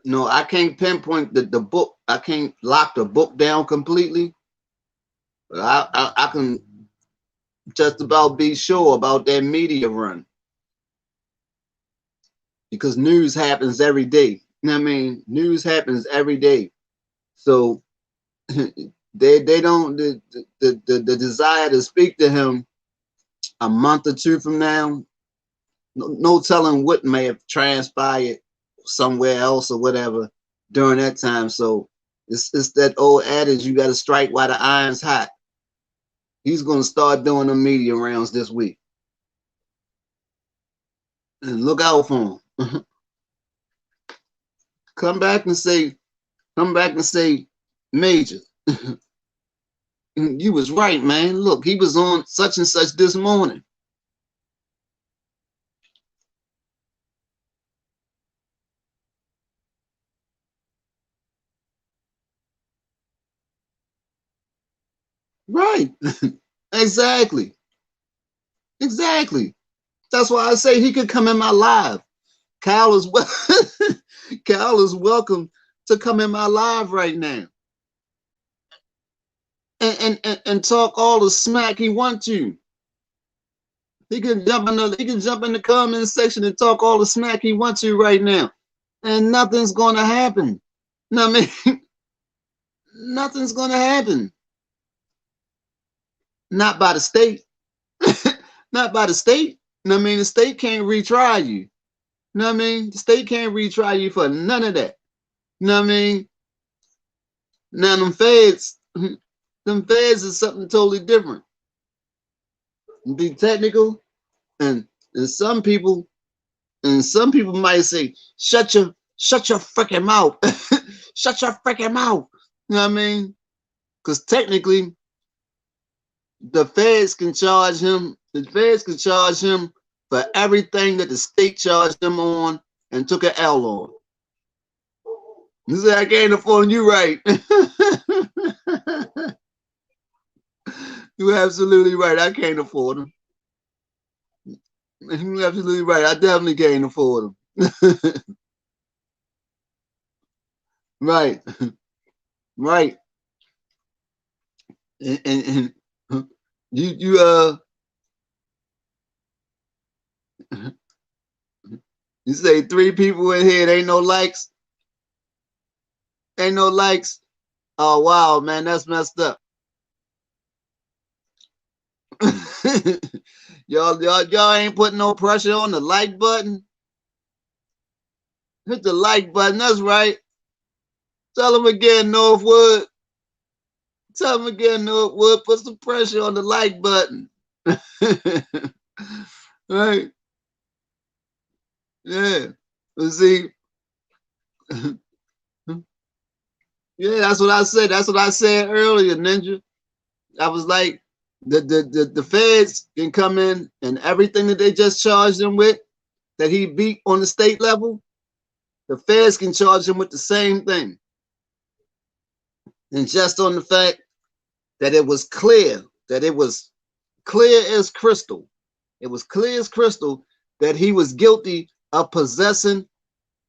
No, I can't pinpoint the book. I can't lock the book down completely. But I can just about be sure about that media run because news happens every day. I mean, news happens every day. So they don't the desire to speak to him a month or two from now, no telling what may have transpired somewhere else or whatever during that time. So it's that old adage, you got to strike while the iron's hot. He's going to start doing the media rounds this week. And look out for him. come back and say, Major, you was right, man. Look, he was on such and such this morning. Right. Exactly. Exactly. That's why I say he could come in my live. Kyle is well Kyle is welcome to come in my live right now and talk all the smack he wants to. He can jump in the comment section and talk all the smack he wants to right now. And nothing's gonna happen. No, I mean nothing's gonna happen. Not by the state. Not by the state. No, I mean the state can't retry you. No, I mean the state can't retry you for none of that. No, I mean now them feds is something totally different. Be technical, and and some people might say, shut your freaking mouth. Shut your freaking mouth. You know what I mean? Because technically, the feds can charge him. The feds can charge him for everything that the state charged him on and took an L on. You say I can't afford you, right? You're absolutely right. I can't afford them. You're absolutely right. I definitely can't afford them. Right, right. And you you say 3 people in here, ain't no likes, ain't no likes. Oh wow, man, that's messed up. y'all ain't putting no pressure on the like button. Hit the like button. That's right. Tell them again, Northwood. Tell them again, Northwood. Put some pressure on the like button. Right? Yeah. Let's see. Yeah, that's what I said. That's what I said earlier, Ninja. I was like, the feds can come in and everything that they just charged him with that he beat on the state level, the feds can charge him with the same thing. And just on the fact that it was clear, that it was clear as crystal, it was clear as crystal that he was guilty of possessing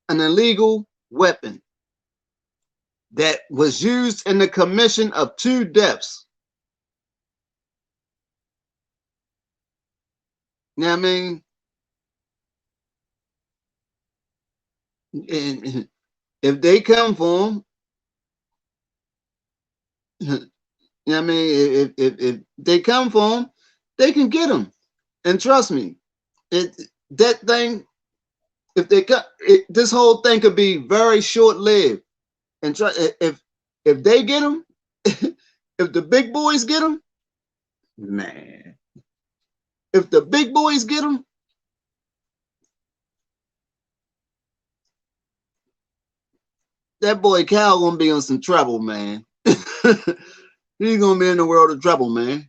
an illegal weapon that was used in the commission of 2 deaths. You know what I mean? And if they come for him, you know what I mean? If they come for him, they can get him. And trust me, that thing, if they cut this whole thing could be very short lived. And try if they get him, if the big boys get him, man, if the big boys get him, that boy Cal gonna be in some trouble, man. He's gonna be in the world of trouble, man.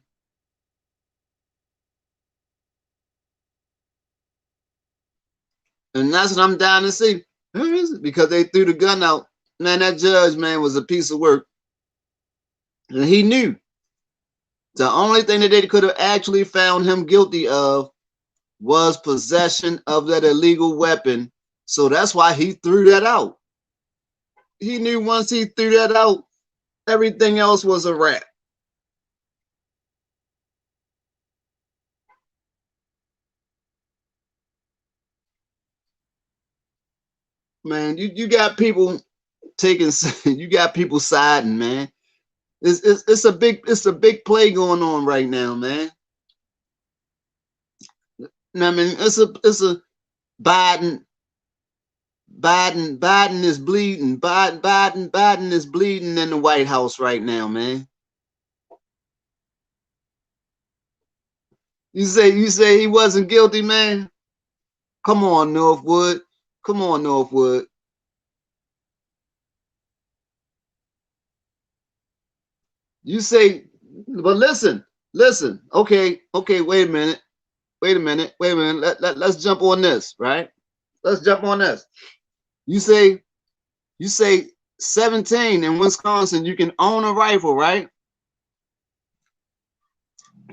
And that's what I'm down to see. Because they threw the gun out. Man, that judge, man, was a piece of work. And he knew the only thing that they could have actually found him guilty of was possession of that illegal weapon. So that's why he threw that out. He knew once he threw that out, everything else was a wrap. Man, you got people taking, you got people siding, man. It's a big play going on right now, man. I mean, it's a Biden Biden is bleeding. Biden is bleeding in the White House right now, man. You say he wasn't guilty, man? Come on, Northwood. Come on, Northwood. You say, but listen. Okay, wait a minute. Wait a minute. Wait a minute. Let's jump on this, right? Let's jump on this. You say you say 17 in Wisconsin, you can own a rifle, right?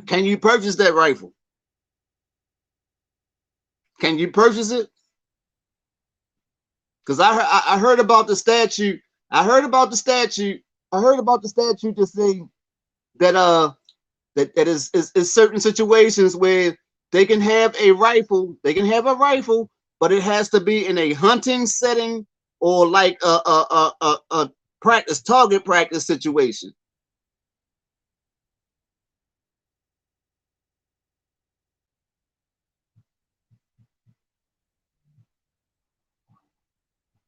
Can you purchase that rifle? Can you purchase it? Because I heard about the statute. I heard about the statute. I heard about the statute to say that that is certain situations where they can have a rifle. They can have a rifle, but it has to be in a hunting setting or like a practice target practice situation.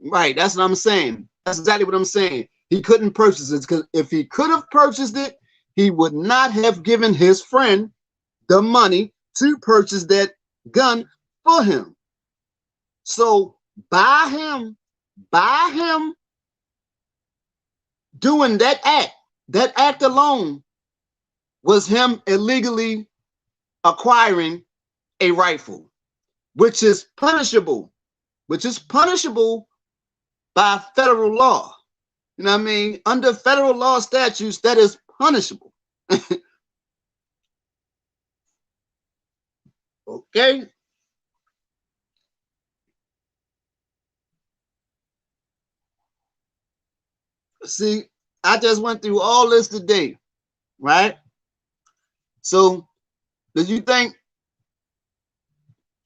Right, that's what I'm saying. That's exactly what I'm saying. He couldn't purchase it because if he could have purchased it, he would not have given his friend the money to purchase that gun for him. So by him doing that act alone was him illegally acquiring a rifle, which is punishable, by federal law. You know what I mean? Under federal law statutes, that is punishable. Okay? See, I just went through all this today, right? So, do you think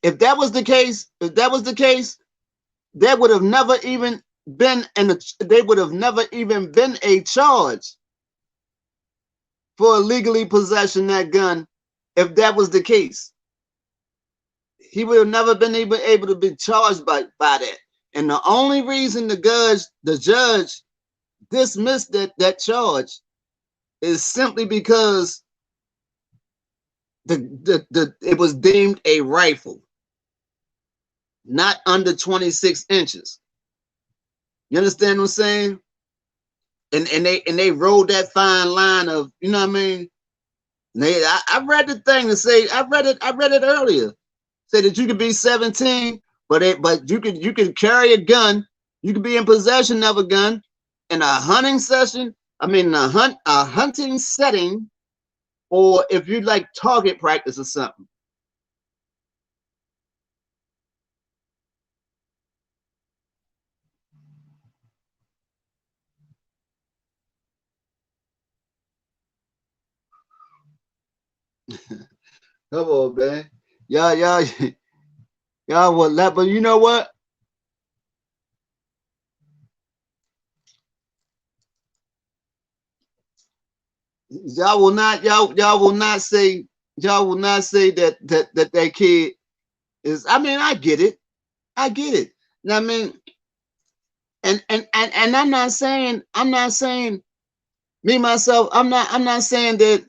if that was the case, there would have never even been they would have never even been a charge for illegally possessing that gun if that was the case. He would have never been able to be charged by that. And the only reason the judge dismissed that charge is simply because it was deemed a rifle, not under 26 inches. You understand what I'm saying? And they rode that fine line of, you know what I mean? I read the thing to say, I read it earlier. Say that you could be 17, but you could carry a gun, you could be in possession of a gun in a hunting session, a hunting setting, or if you like target practice or something. Come on, man. Y'all, y'all will let, but you know what? Y'all will not say that kid is. I mean, I get it. I get it. I mean, and I'm not saying me myself. I'm not saying that.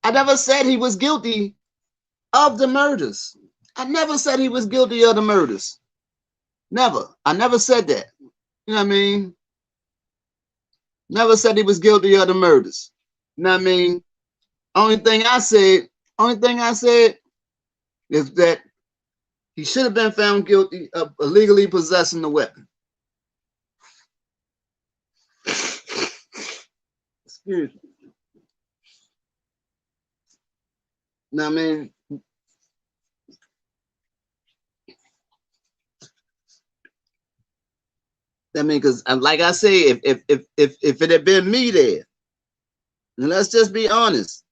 I never said he was guilty of the murders. I never said he was guilty of the murders. Never. I never said that. You know what I mean? Never said he was guilty of the murders. You know what I mean? Only thing I said is that he should have been found guilty of illegally possessing the weapon. Excuse me. You know what I mean? I mean, because like I say, if it had been me there, and let's just be honest.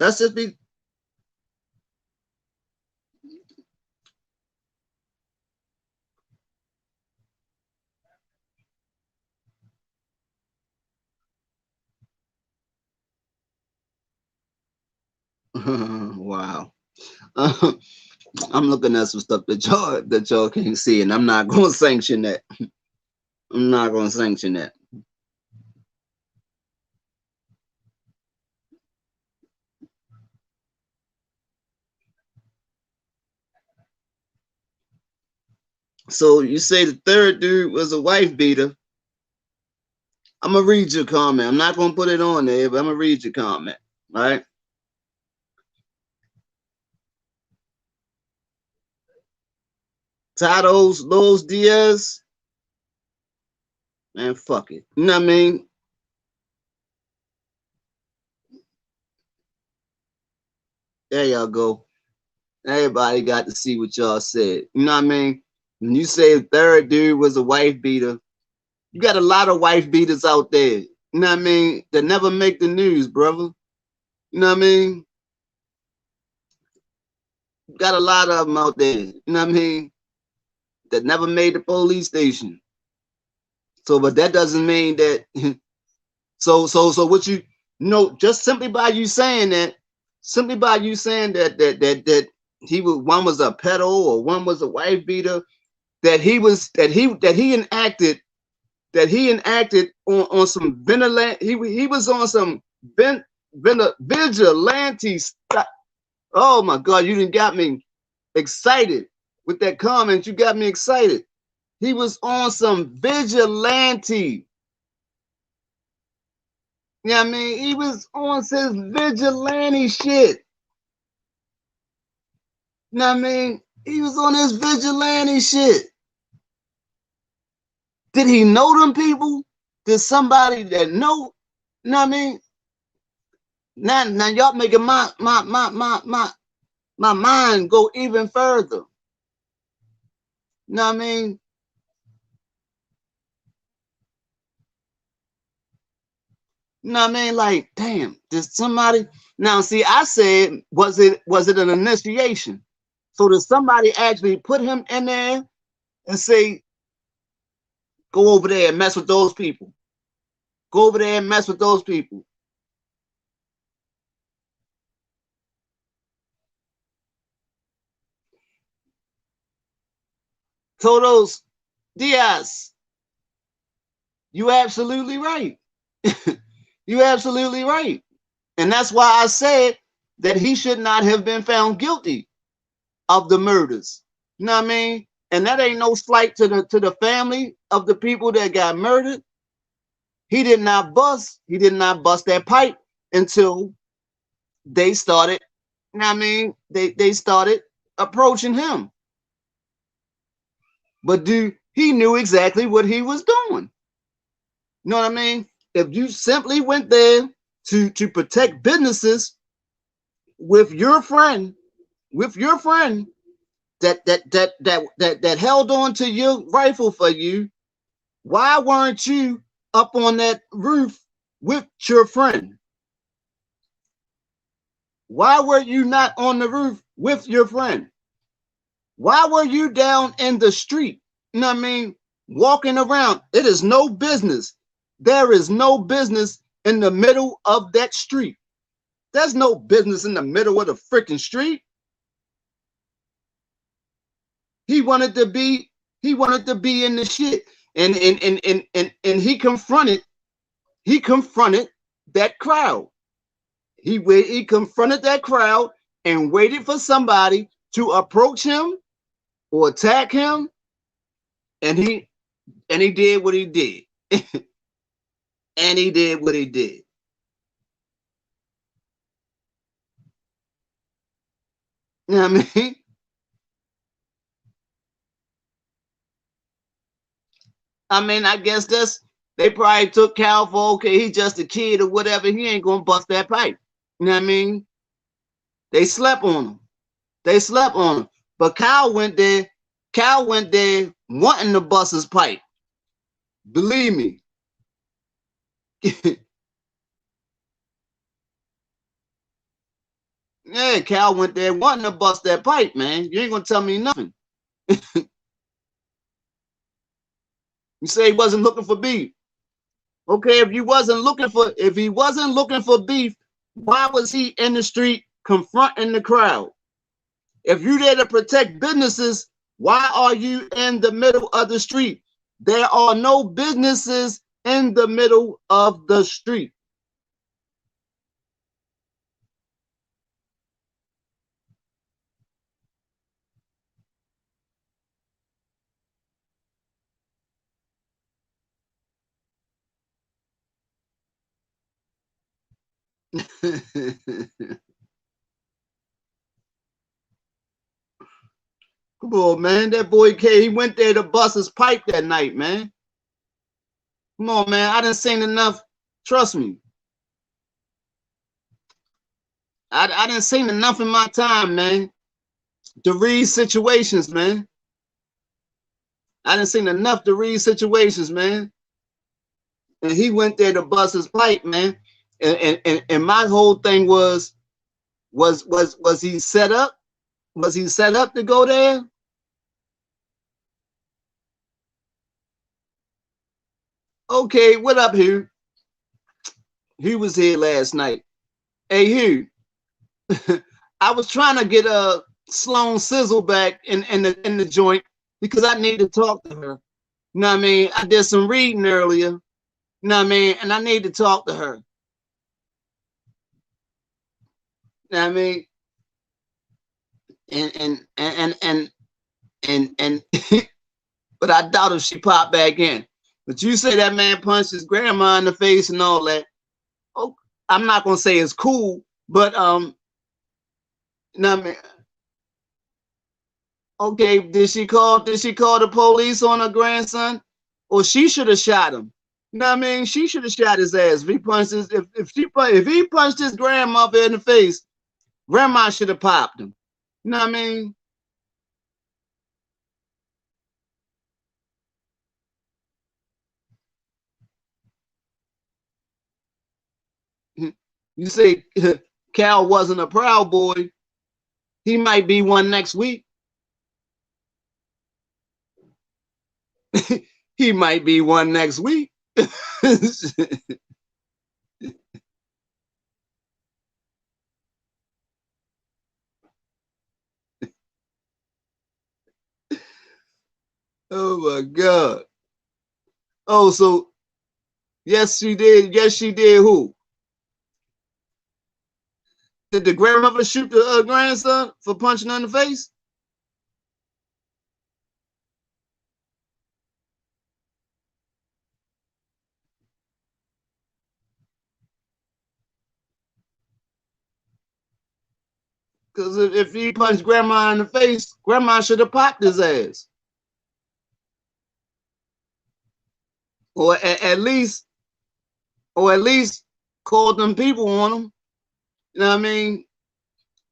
Let's just be. Wow. I'm looking at some stuff that y'all can't see, and I'm not gonna sanction that. I'm not gonna sanction that. So you say the third dude was a wife beater. I'm gonna read your comment. I'm not gonna put it on there, but I'm gonna read your comment. All right. Titles, Los Diaz, man, fuck it. You know what I mean? There y'all go. Everybody got to see what y'all said. You know what I mean? When you say the third dude was a wife beater, you got a lot of wife beaters out there. You know what I mean? That never make the news, brother. You know what I mean? Got a lot of them out there. You know what I mean? That never made the police station. So, but that doesn't mean that. So what you know? Just simply by you saying that, simply by you saying that he was, one was a pedo or one was a wife beater, that he enacted on some vigilante. He was on some vigilante stuff. Oh my God, you didn't got me excited with that comment. You got me excited. He was on some vigilante. You know what I mean? He was on some vigilante shit. You know what I mean? He was on his vigilante shit. Did he know them people? Did somebody that know? You know what I mean? Now y'all making my mind go even further. You know what I mean? You know what I mean? Like, damn, did somebody now see I said, was it an initiation? So did somebody actually put him in there and say, go over there and mess with those people? Go over there and mess with those people. Todos Diaz, you absolutely right. You absolutely right. And that's why I said that he should not have been found guilty of the murders. You know what I mean? And that ain't no slight to the family of the people that got murdered. He did not bust that pipe until they started, you know what I mean? They started approaching him. But he knew exactly what he was doing. You know what I mean? If you simply went there to protect businesses with your friend, that held on to your rifle for you, why weren't you up on that roof with your friend? Why were you not on the roof with your friend? Why were you down in the street? You know what I mean? Walking around. It is no business. There is no business in the middle of that street. There's no business in the middle of the freaking street. He wanted to be, in the shit. And he confronted that crowd. He confronted that crowd and waited for somebody to approach him or attack him, and he did what he did. And he did what he did. You know what I mean? I guess they probably took Cal for, okay, he's just a kid or whatever. He ain't gonna bust that pipe. You know what I mean? They slept on him. They slept on him. But Cal went there. Cal went there wanting to bust his pipe. Believe me. Yeah, Cal went there wanting to bust that pipe, man. You ain't gonna tell me nothing. You say he wasn't looking for beef. Okay, if he wasn't looking for beef, why was he in the street confronting the crowd. If you're there to protect businesses, why are you in the middle of the street? There are no businesses in the middle of the street. Come on, man. That boy K, he went there to bust his pipe that night, man. Come on, man. I done seen enough. Trust me. I done seen enough in my time, man, to read situations, man. I done seen enough to read situations, man. And he went there to bust his pipe, man. And my whole thing was he set up? Was he set up to go there? Okay, what up, Hugh? He was here last night. Hey, Hugh. I was trying to get a Sloan Sizzle back in the joint because I need to talk to her. You know what I mean? I did some reading earlier. You know what I mean? And I need to talk to her. You know what I mean? And but I doubt if she popped back in. But you say that man punched his grandma in the face and all that. Oh, I'm not gonna say it's cool, but you know what I mean? Okay, did she call the police on her grandson? Or she should have shot him. You know what I mean? She should have shot his ass. If he punched his if he punched his grandmother in the face, grandma should have popped him. You know what I mean? You say Cal wasn't a Proud Boy. He might be one next week. He might be one next week. Oh my God. Oh, so yes, she did. Yes, she did. Who? Did the grandmother shoot the grandson for punching her in the face? Because if he punched grandma in the face, grandma should have popped his ass. Or at least called them people on him. You know what I mean?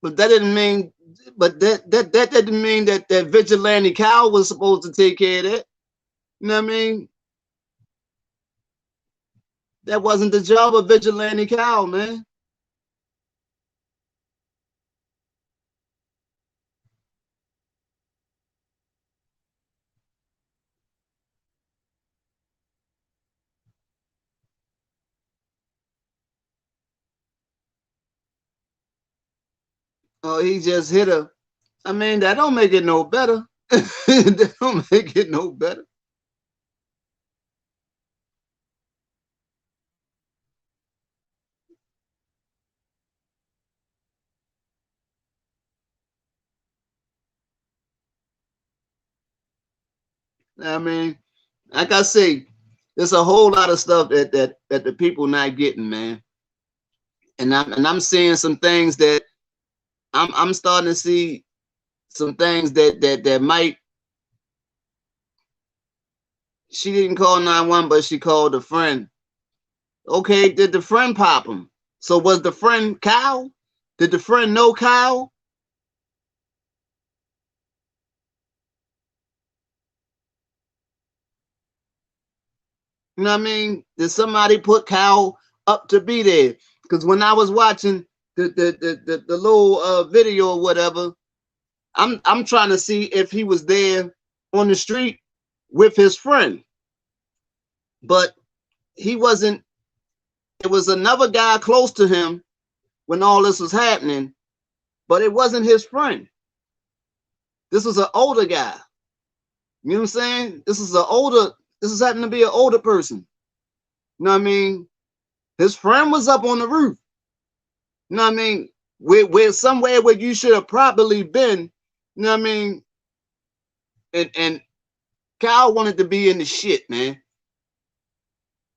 But that didn't mean that didn't mean that vigilante Cal was supposed to take care of that. You know what I mean? That wasn't the job of vigilante Cal, man. Oh, he just hit her. I mean, that don't make it no better. That don't make it no better. I mean, like I say, there's a whole lot of stuff that the people not getting, man. And I'm seeing some things that I'm starting to see some things that might. She didn't call 911, but she called a friend. Okay, did the friend pop him? So was the friend Kyle? Did the friend know Kyle? You know what I mean? Did somebody put Kyle up to be there? Because when I was watching the little video or whatever, I'm trying to see if he was there on the street with his friend, but he wasn't. It was another guy close to him when all this was happening, but it wasn't his friend. This was an older guy. You know what I'm saying? This is happening to be an older person. You know what I mean? His friend was up on the roof. You know what I mean? Where somewhere where you should have probably been. You know what I mean? And Kyle wanted to be in the shit, man.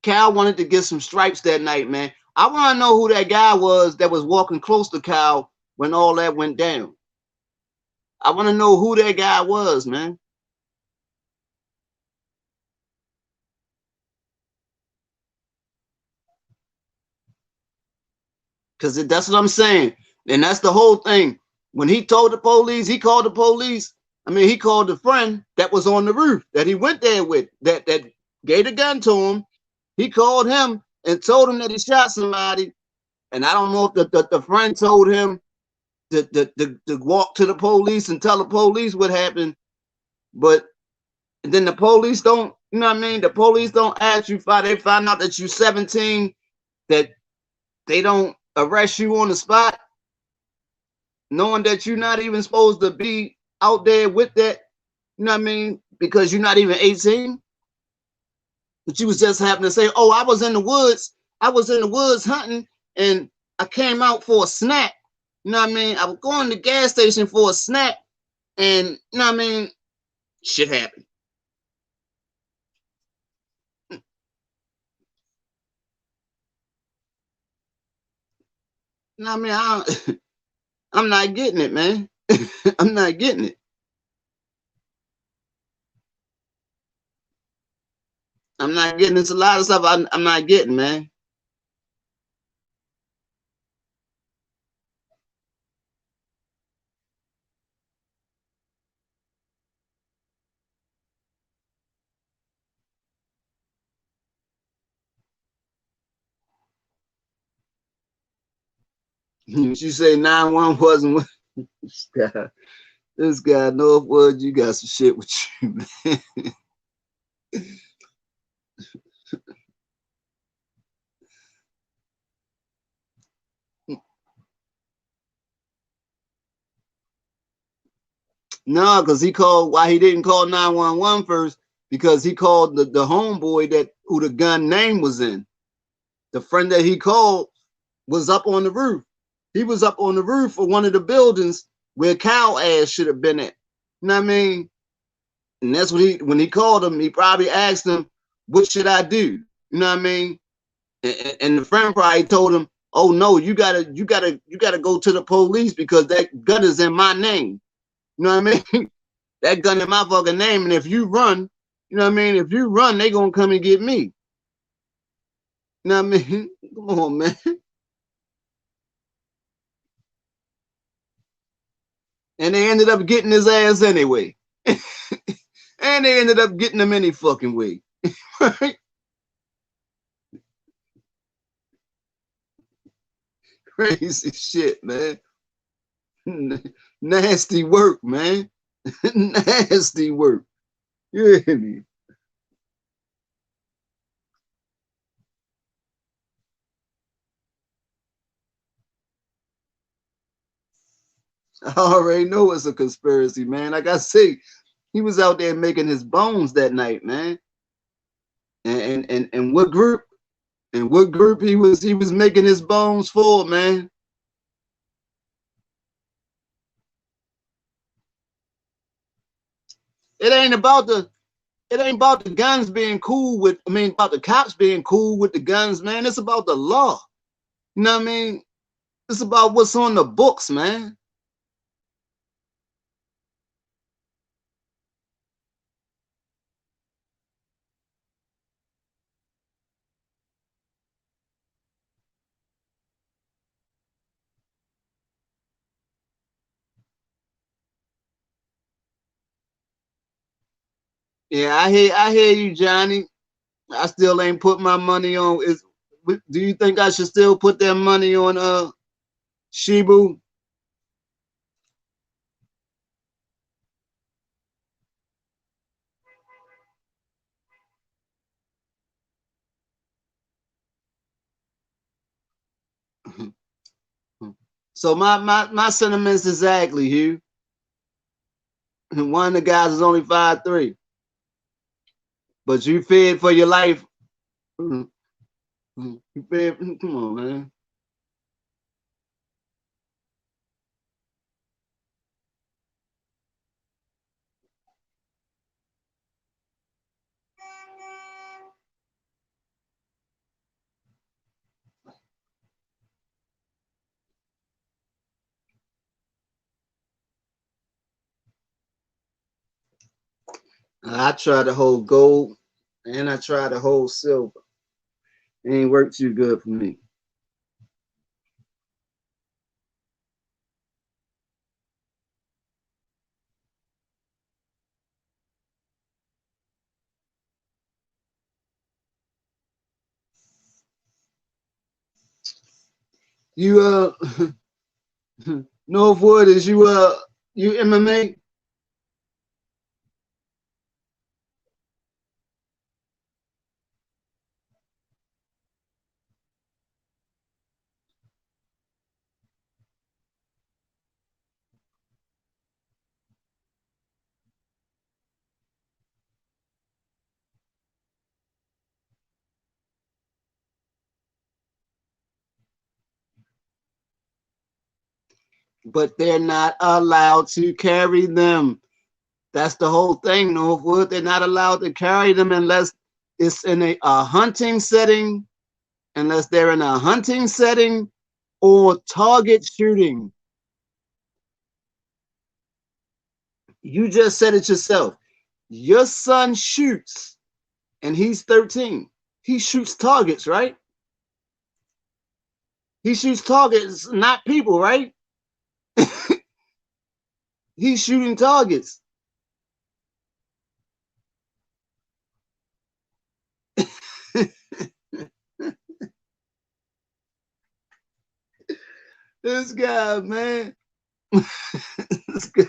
Kyle wanted to get some stripes that night, man. I want to know who that guy was that was walking close to Kyle when all that went down. I want to know who that guy was, man. Because that's what I'm saying. And that's the whole thing. When he told the police, he called the police. I mean, he called the friend that was on the roof that he went there with, that gave the gun to him. He called him and told him that he shot somebody. And I don't know if the friend told him to walk to the police and tell the police what happened. But then the police don't, you know what I mean? The police don't ask you, they find out that you're 17, that they don't arrest you on the spot, knowing that you're not even supposed to be out there with that, you know what I mean? Because you're not even 18. But you was just having to say, oh, I was in the woods. I was in the woods hunting and I came out for a snack. You know what I mean? I was going to the gas station for a snack and, you know what I mean? Shit happened. You know what I mean? I'm not getting it, man. I'm not getting it. I'm not getting it's a lot of stuff I'm not getting, man. You say 9-1 wasn't this guy. This guy, Northwood, you got some shit with you, man. No, because he called why he didn't call 911 first, because he called the homeboy that who the gun name was in. The friend that he called was up on the roof. He was up on the roof of one of the buildings where Kyle ass should have been at. You know what I mean? And that's what when he called him, he probably asked him, what should I do? You know what I mean? And the friend probably told him, oh no, you gotta go to the police because that gun is in my name. You know what I mean? That gun in my fucking name. And if you run, you know what I mean? If you run, they gonna come and get me. You know what I mean? Come on, man. And they ended up getting his ass anyway. And they ended up getting him any fucking way. Right? Crazy shit, man. Nasty work, man. Nasty work. You hear me? I already know it's a conspiracy, man. Like I say, he was out there making his bones that night, man. And what group? And what group he was making his bones for, man? It ain't about the guns being cool with, I mean, about the cops being cool with the guns, man. It's about the law. You know what I mean? It's about what's on the books, man. Yeah, I hear you, Johnny. I still ain't put my money on. Do you think I should still put that money on Shibu? So my sentiments exactly, Hugh. And one of the guys is only 5'3", but you feared for your life. You feared. Come on, man. I tried to hold gold, and I tried to hold silver. It ain't worked too good for me. You Northwood, is you MMA? But they're not allowed to carry them. That's the whole thing, Northwood. They're not allowed to carry them unless it's in a hunting setting, unless they're in a hunting setting or target shooting. You just said it yourself. Your son shoots and he's 13. He shoots targets, right? He shoots targets, not people, right? He's shooting targets. This guy, man. this guy,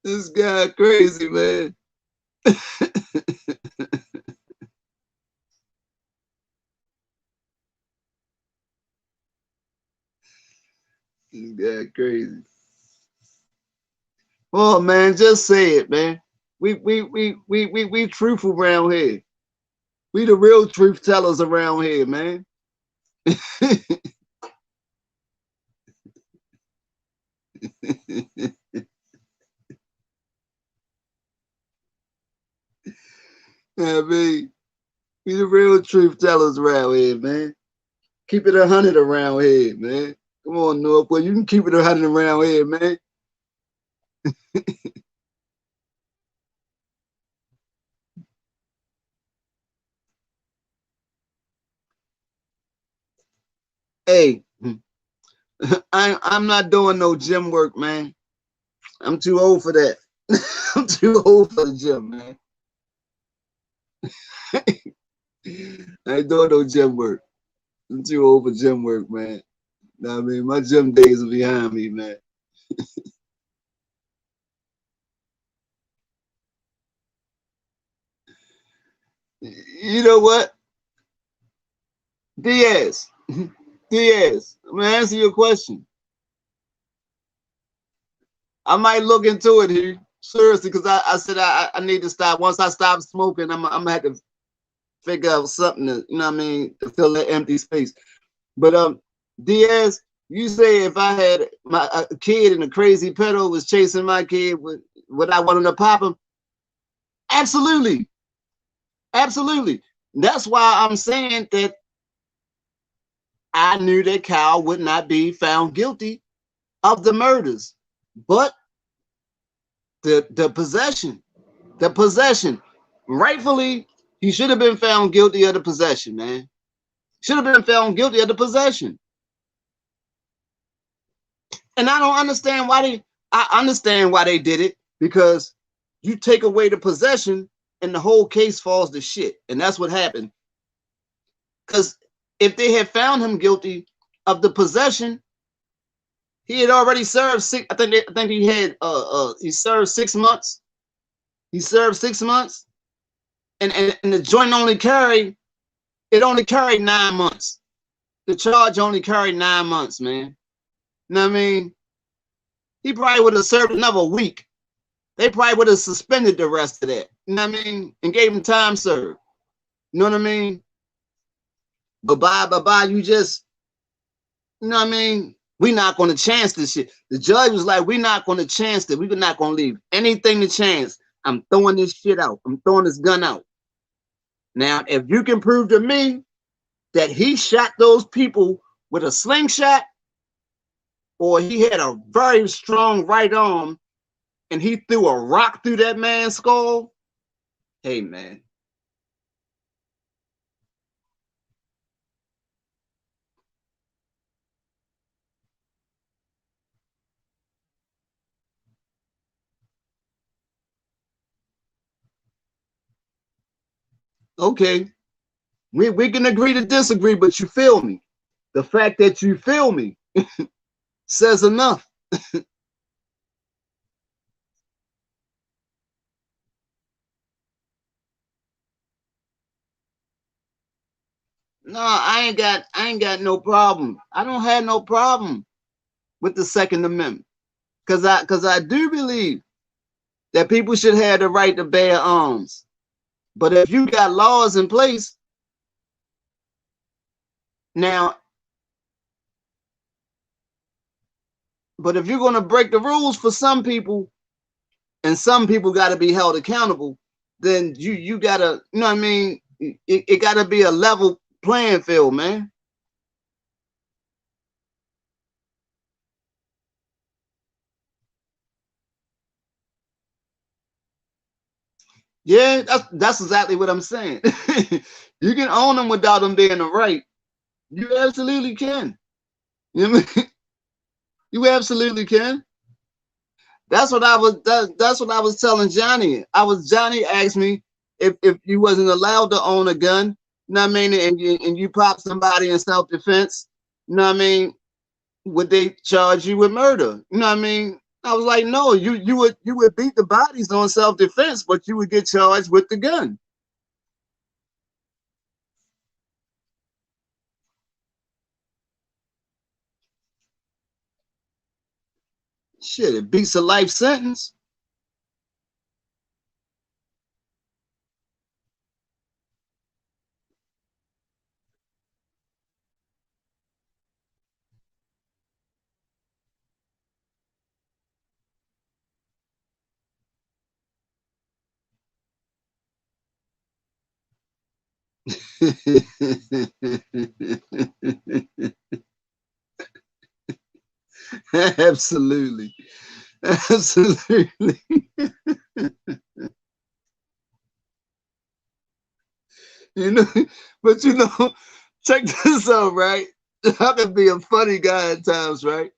this guy crazy, man. This guy crazy. Oh man, just say it, man. We truthful around here. We the real truth tellers around here, man. I mean, we the real truth tellers around here, man. Keep it 100 around here, man. Come on, Northwood. You can keep it 100 around here, man. Hey, I'm not doing no gym work, man. I'm too old for that. I'm too old for the gym, man. I ain't doing no gym work. I'm too old for gym work, man. Know what I mean? My gym days are behind me, man. You know what? Diaz. Diaz, I'm gonna answer your question. I might look into it here. Seriously, because I said I need to stop. Once I stop smoking, I'm gonna have to figure out something to, you know what I mean, to fill that empty space. But Diaz, you say if I had my a kid and a crazy pedo was chasing my kid, would I want him to pop him? Absolutely, absolutely. That's why I'm saying that I knew that Kyle would not be found guilty of the murders, but the possession, rightfully, he should have been found guilty of the possession, man. Should have been found guilty of the possession. And I don't understand why they. I understand why they did it because you take away the possession and the whole case falls to shit, and that's what happened. Because if they had found him guilty of the possession, he had already served six. I think he had he served 6 months. He served 6 months. and the joint only carried, it only carried 9 months. The charge only carried 9 months, man. You know what I mean? He probably would have served another week. They probably would have suspended the rest of that. You know what I mean? And gave him time served. You know what I mean? But bye, you just, you know what I mean? We're not going to chance this shit. The judge was like, we're not going to chance it. We're not going to leave anything to chance. I'm throwing this shit out. I'm throwing this gun out. Now, if you can prove to me that he shot those people with a slingshot, or he had a very strong right arm and he threw a rock through that man's skull, hey, man. Okay, we can agree to disagree, but you feel me. The fact that you feel me says enough. No, I ain't got no problem. I don't have no problem with the Second Amendment. Cause I do believe that people should have the right to bear arms. But if you got laws in place, now, but if you're gonna break the rules for some people, and some people gotta be held accountable, then you gotta, you know what I mean? It gotta be a level playing field, man. Yeah, that's exactly what I'm saying. You can own them without them being a right. You absolutely can. You know what I mean? You absolutely can. That's what I was telling Johnny. Johnny asked me if you wasn't allowed to own a gun, you know what I mean, and you pop somebody in self-defense, you know what I mean, would they charge you with murder? You know what I mean? I was like, no, you would beat the bodies on self-defense, but you would get charged with the gun. Shit, it beats a life sentence. Absolutely. Absolutely. You know, but check this out, right? I can be a funny guy at times, right?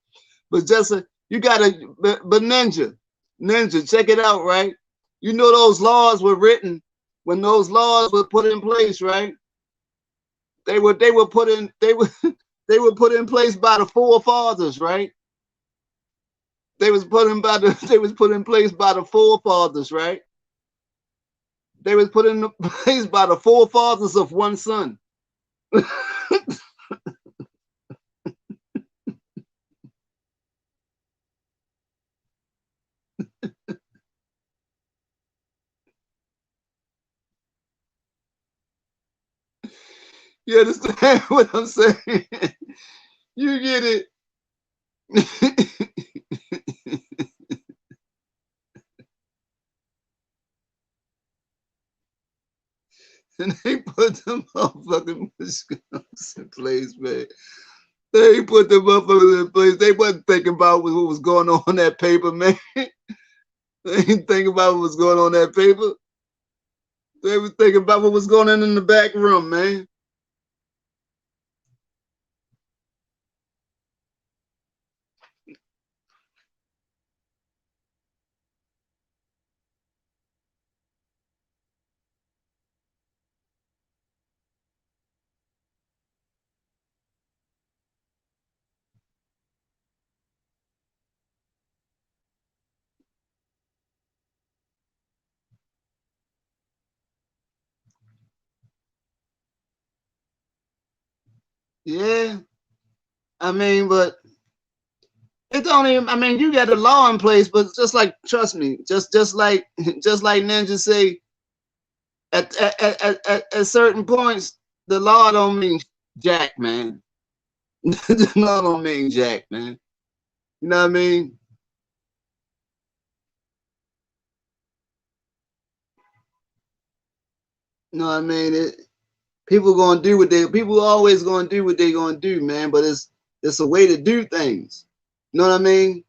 But just you gotta, but ninja, check it out, right? You know those laws were written when those laws were put in place, right? They were put in they were put in place by the forefathers, right? They was put in place by the forefathers, right? They was put in place by the forefathers of one son. You understand what I'm saying? You get it? And they put them motherfucking guns in place, man. They put them motherfuckers in place. They wasn't thinking about what was going on that paper, man. They didn't think about what was going on that paper. They were thinking about what was going on in the back room, man. Yeah, I mean, but it don't even. I mean, you got the law in place, but just like, trust me, just like just like Ninja say, at certain points, the law don't mean jack, man. The law don't mean jack, man. You know what I mean? You know what I mean? People gonna do what they. People always gonna do what they gonna do, man. But it's a way to do things. You know what I mean?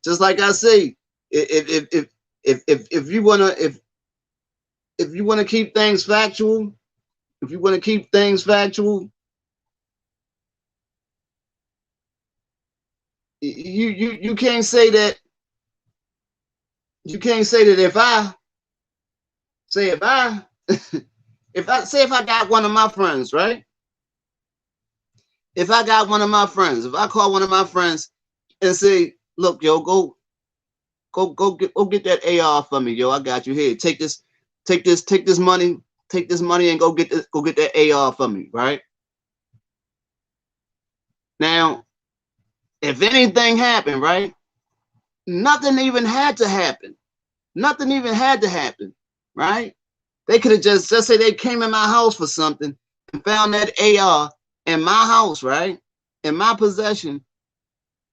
Just like I say, if you wanna if you wanna keep things factual, if you wanna keep things factual, you can't say that if I say if I if I say if I got one of my friends, right? If I got one of my friends, if I call one of my friends and say, look, yo, go get that AR for me, yo. I got you here. Take this money, and go get that AR for me, right? Now, if anything happened, right? Nothing even had to happen. Nothing even had to happen, right? They could have just say they came in my house for something and found that AR in my house, right? In my possession,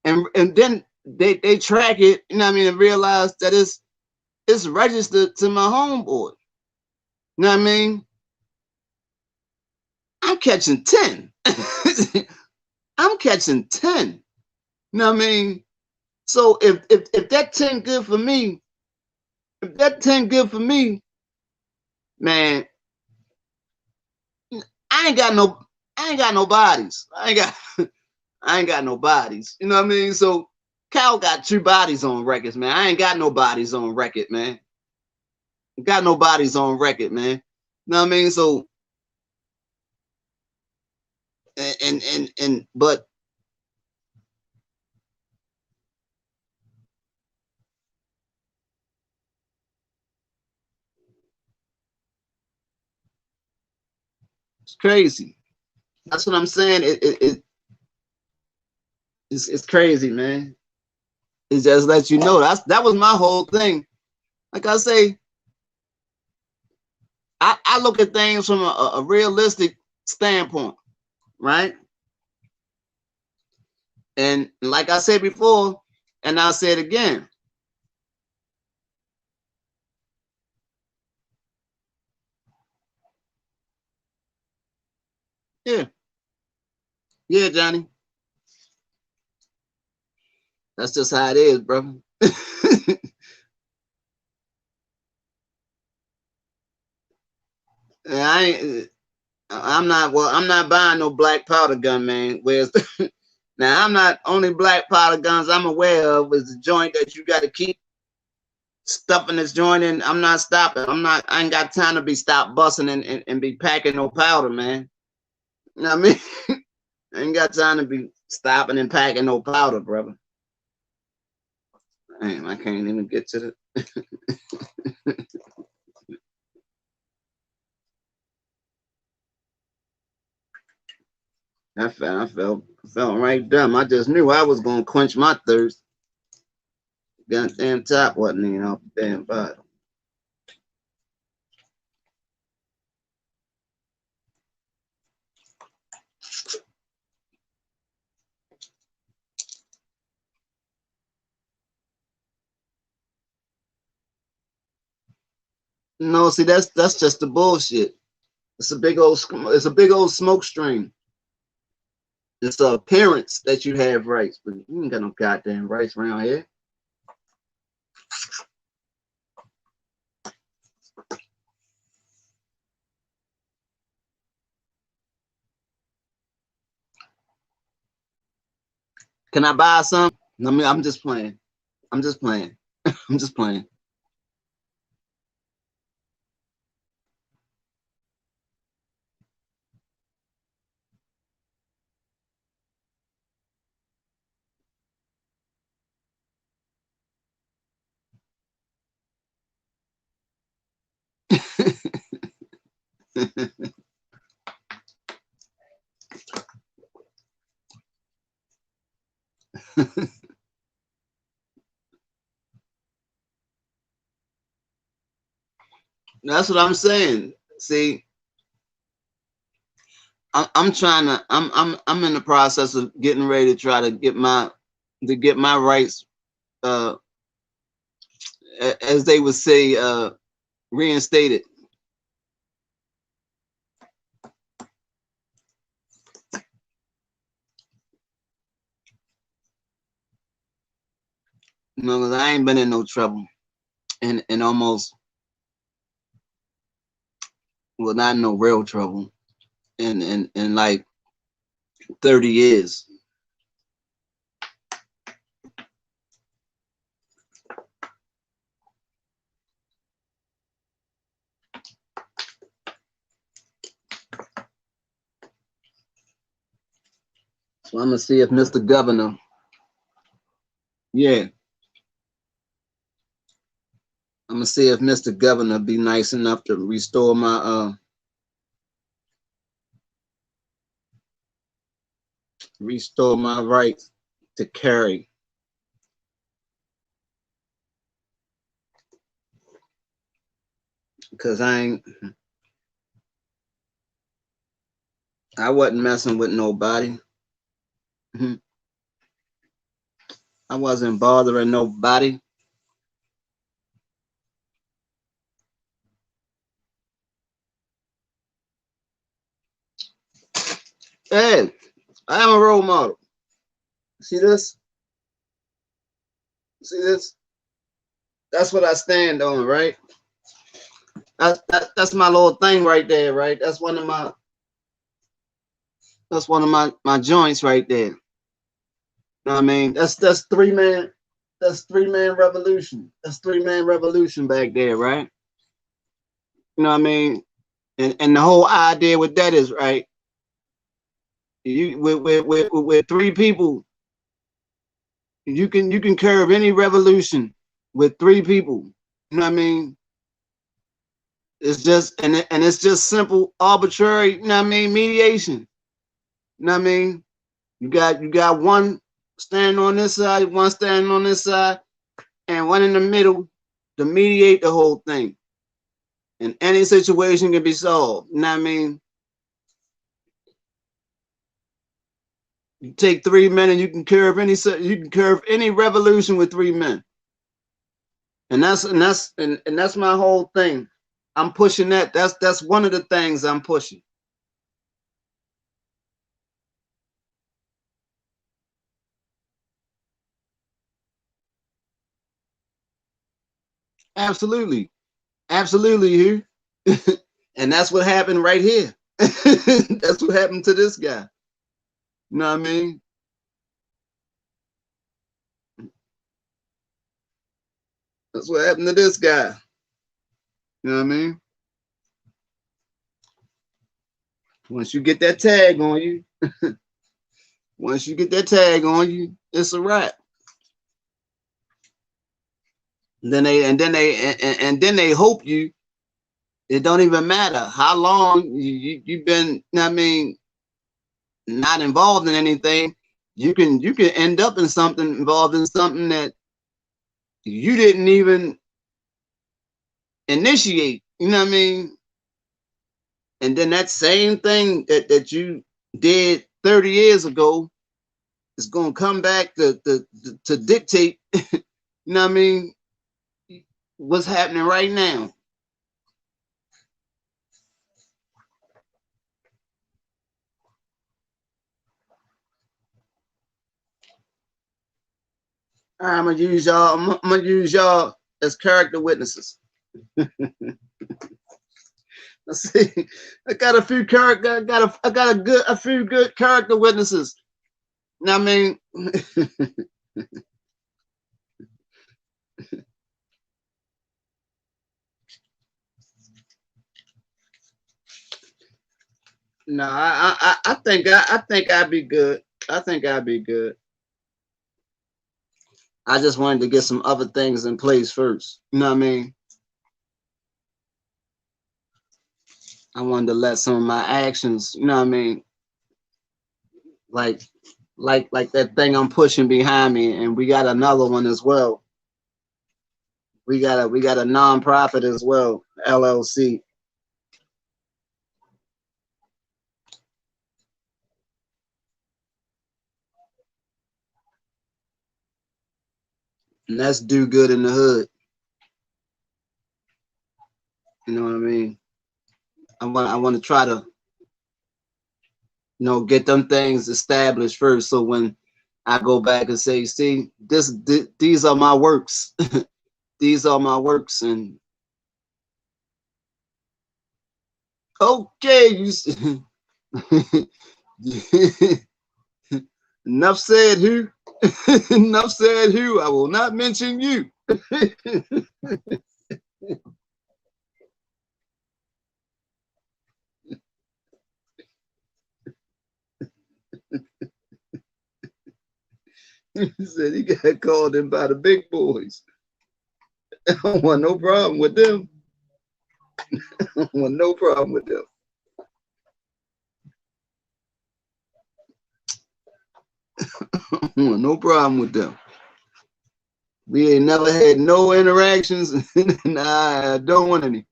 and then they track it, you know what I mean, and realize that it's registered to my homeboy. You know what I mean? I'm catching 10. I'm catching 10. You know what I mean? So if that 10 good for me, if that 10 good for me, man, I ain't got no I ain't got no bodies. I ain't got no bodies. You know what I mean? So Cal got 2 bodies on records, man. I ain't got no bodies on record, man. Got no bodies on record, man. You know what I mean? So but it's crazy. That's what I'm saying. It's crazy, man. It just lets you know that was my whole thing. Like I say, I look at things from a realistic standpoint, right? And like I said before, and I'll say it again. Yeah, yeah, Johnny. That's just how it is, bro. I ain't, I'm not buying no black powder gun, man. Where's now I'm not only black powder guns I'm aware of is the joint that you got to keep stuffing this joint in. I'm not stopping. I ain't got time to be stopped busting and be packing no powder, man. You know what I mean? I ain't got time to be stopping and packing no powder, brother. Damn, I can't even get to the. I felt right dumb. I just knew I was gonna quench my thirst. Goddamn top wasn't even off the damn bottom. No, see that's just the bullshit. It's a big old smoke string. It's the appearance that you have rights, but you ain't got no goddamn rights around here. Can I buy some? I mean, I'm just playing. I'm just playing. I'm just playing. That's what I'm saying. See, I'm trying to. I'm in the process of getting ready to try to get my rights, uh, as they would say, reinstated. You know, 'cause I ain't been in no trouble in almost, well, not no real trouble in like 30 years. So I'm gonna see if Mr. Governor, yeah, I'm gonna see if Mr. Governor be nice enough to restore my rights to carry. Cause I wasn't messing with nobody. I wasn't bothering nobody. Hey, I am a role model. See this? See this? That's what I stand on, right? That's my little thing right there, right? That's one of my joints right there. You know what I mean? That's three-man revolution. That's three-man revolution back there, right? You know what I mean? And the whole idea with that is, right, you with three people, you can curve any revolution with three people. You know what I mean? It's just and it's just simple arbitrary, you know what I mean, mediation. You know what I mean? You got one standing on this side, one standing on this side, and one in the middle to mediate the whole thing. And any situation can be solved. You know what I mean? You take 3 men and you can curve any revolution with 3 men. And that's my whole thing. I'm pushing that. That's one of the things I'm pushing. Absolutely. Absolutely here. And that's what happened right here. That's what happened to this guy. You know what I mean? That's what happened to this guy. You know what I mean? Once you get that tag on you, once you get that tag on you, it's a wrap. And then they hope you. It don't even matter how long you've been. I mean, not involved in anything. You can end up in something involved in something that you didn't even initiate. You know what I mean? And then that same thing that you did 30 years ago is going to come back to dictate. You know what I mean? What's happening right now? I'm gonna use y'all as character witnesses. Let's see. I got a few character. I got a few good character witnesses. You know what I mean? No, I think I'd be good. I think I'd be good. I just wanted to get some other things in place first. You know what I mean? I wanted to let some of my actions, you know what I mean, like like that thing I'm pushing behind me, and we got another one as well. We got a nonprofit as well, LLC. And that's do good in the hood. You know what I mean? I want to try to get them things established first. So when I go back and say, see, these are my works. These are my works. And okay, enough said who? Enough said who? I will not mention you. He said he got called in by the big boys. I don't want no problem with them. I don't want no problem with them. I don't want no problem with them. We ain't never had no interactions. Nah, I don't want any.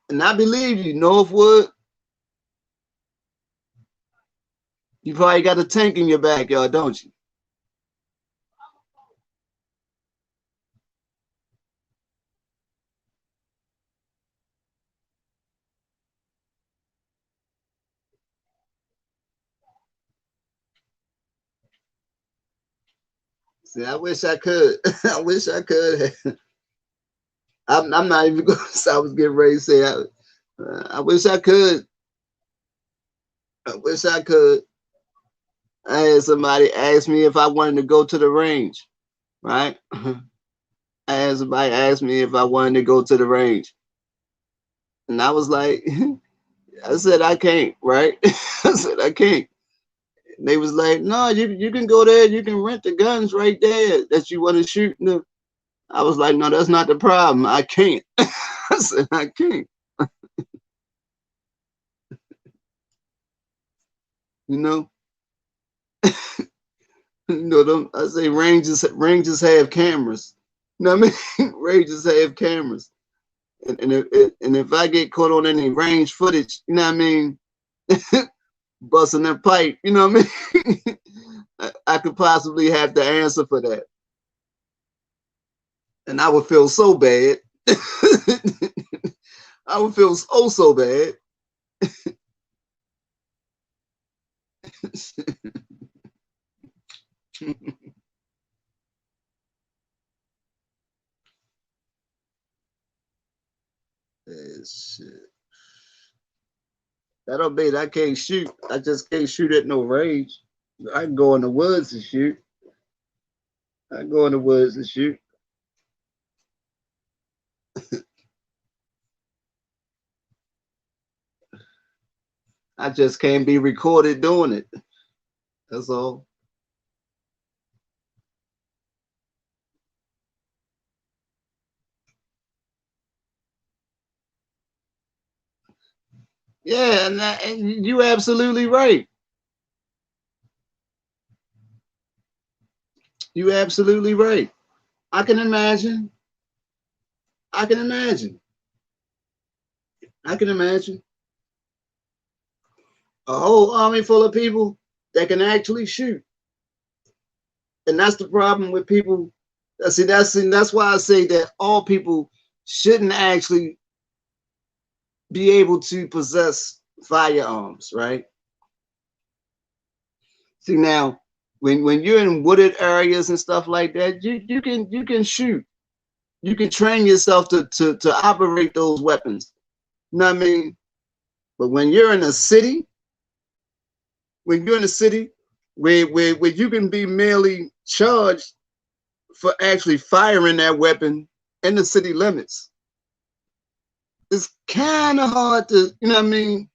And I believe you, Northwood. You probably got a tank in your backyard, don't you? See, I wish I could. I wish I could. I'm not even going to. I was getting ready to say, I wish I could. I wish I could. I had somebody ask me if I wanted to go to the range, right? I had somebody ask me if I wanted to go to the range. And I was like, I said, I can't, right? I said, I can't. And they was like, no, you can go there. You can rent the guns right there that you want to shoot. No. I was like, no, that's not the problem. I can't. I said, I can't. You know, them. I say ranges have cameras. You know what I mean? Ranges have cameras. And if I get caught on any range footage, you know what I mean, busting that pipe, you know what I mean, I could possibly have to answer for that, and I would feel so bad. I would feel so bad. Shit. That don't mean I can't shoot. I just can't shoot at no range. I can go in the woods and shoot. I can go in the woods and shoot. I just can't be recorded doing it. That's all. Yeah, and you absolutely right. You absolutely right. I can imagine. I can imagine. I can imagine a whole army full of people that can actually shoot. And that's the problem with people. That's why I say that all people shouldn't actually be able to possess firearms, right? See now, when you're in wooded areas and stuff like that, you can shoot. You can train yourself to operate those weapons. You know what I mean? But when you're in a city, where you can be merely charged for actually firing that weapon in the city limits, it's kind of hard to, you know what I mean,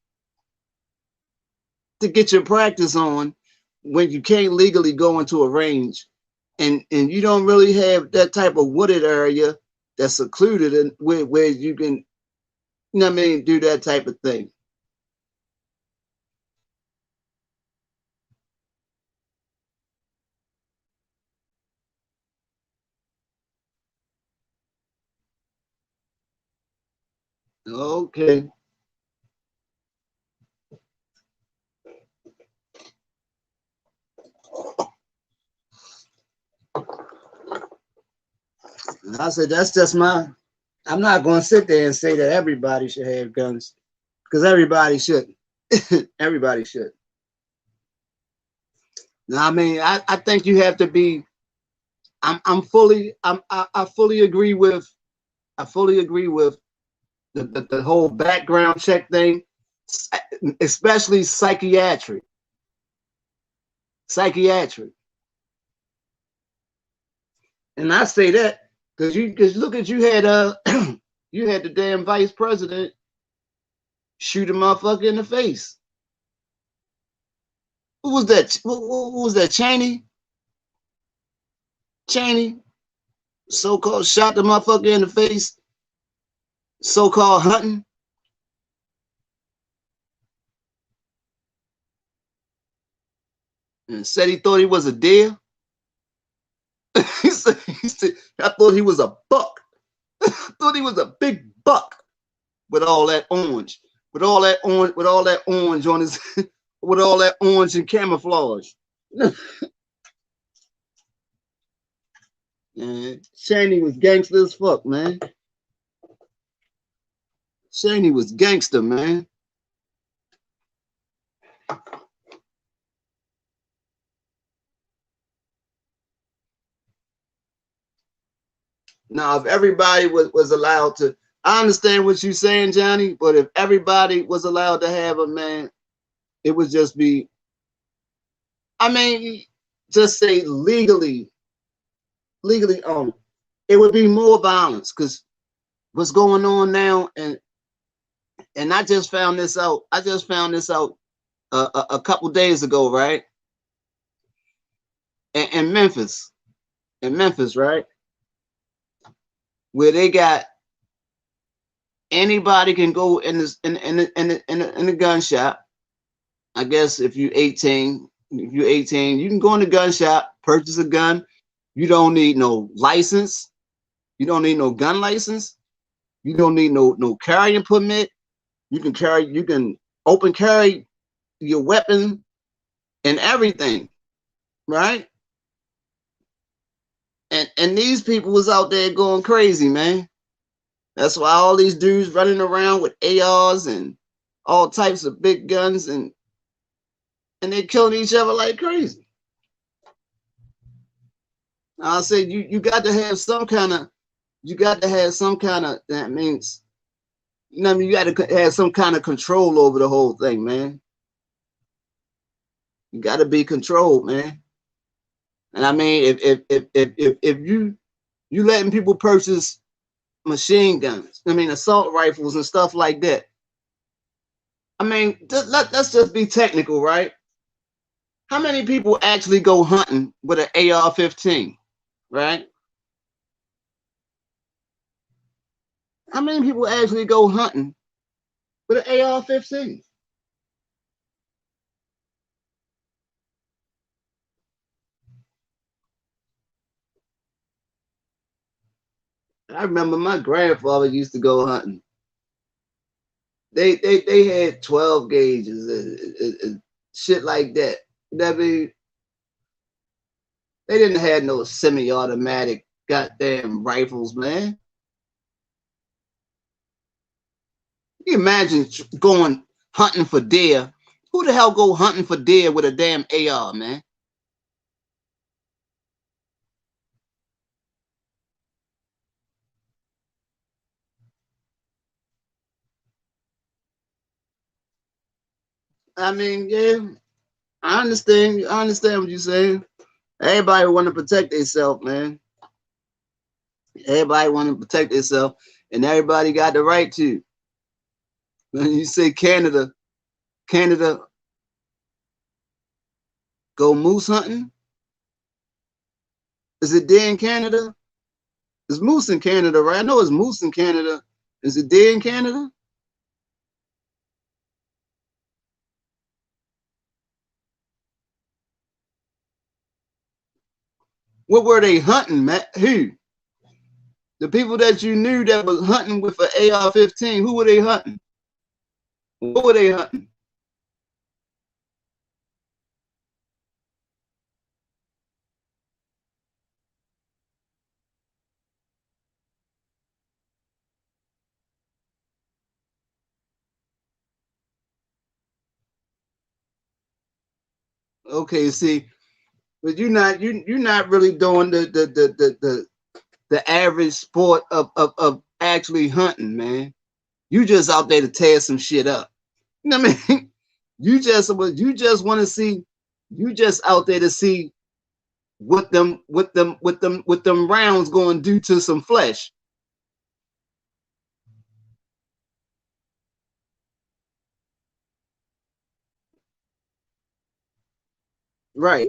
to get your practice on when you can't legally go into a range and you don't really have that type of wooded area that's secluded and where you can, you know what I mean, do that type of thing. Okay. I said that's just my. I'm not going to sit there and say that everybody should have guns because everybody shouldn't. Everybody should. Now, I mean, I think you have to be. I'm fully. I fully agree with. I fully agree with the whole background check thing, especially psychiatric. Psychiatric, and I say that because look at you had you had the damn vice president shoot a motherfucker in the face. Who was that? Who was that? Cheney? Cheney, so-called shot the motherfucker in the face, so-called hunting. And said he thought he was a deer. He said, I thought he was a buck. I thought he was a big buck with all that orange, with all that orange, with all that orange on his, with all that orange and camouflage. Man, Shaney was gangster as fuck, man. Shaney was gangster, man. Now, if everybody was allowed to, I understand what you're saying, Johnny, but if everybody was allowed to have a man, it would just be, I mean, just say legally owned. It would be more violence because what's going on now, and I just found this out. I just found this out a couple days ago, right? In Memphis, right? Where they got anybody can go in this in the gun shop. I guess if you're 18, you can go in the gun shop, purchase a gun. You don't need no license. You don't need no gun license. You don't need no carrying permit. You can open carry your weapon and everything, right? And these people was out there going crazy, man. That's why all these dudes running around with ARs and all types of big guns and they killing each other like crazy. I said you got to have some kind of that means you know what I mean, you got to have some kind of control over the whole thing, man. You got to be controlled, man. And I mean, if you letting people purchase machine guns, I mean assault rifles and stuff like that. I mean, let's just be technical, right? How many people actually go hunting with an AR-15, right? How many people actually go hunting with an AR-15? I remember my grandfather used to go hunting. They had 12 gauges and shit like that. I mean, they didn't have no semi-automatic goddamn rifles, man. You imagine going hunting for deer. Who the hell go hunting for deer with a damn AR, man? I mean, yeah, I understand. I understand what you're saying. Everybody want to protect themselves, man. Everybody want to protect themselves, and everybody got the right to. When you say Canada go moose hunting, Is it there in Canada? It's moose in Canada, right? I know it's moose in Canada. Is it there in Canada? What were they hunting, Matt? Who? The people that you knew that was hunting with an AR-15, who were they hunting? What were they hunting? Okay, see, but you're not really doing the average sport of actually hunting, man. You just out there to tear some shit up. You know what I mean? You just want to see, you just out there to see what them rounds going to do to some flesh. Right.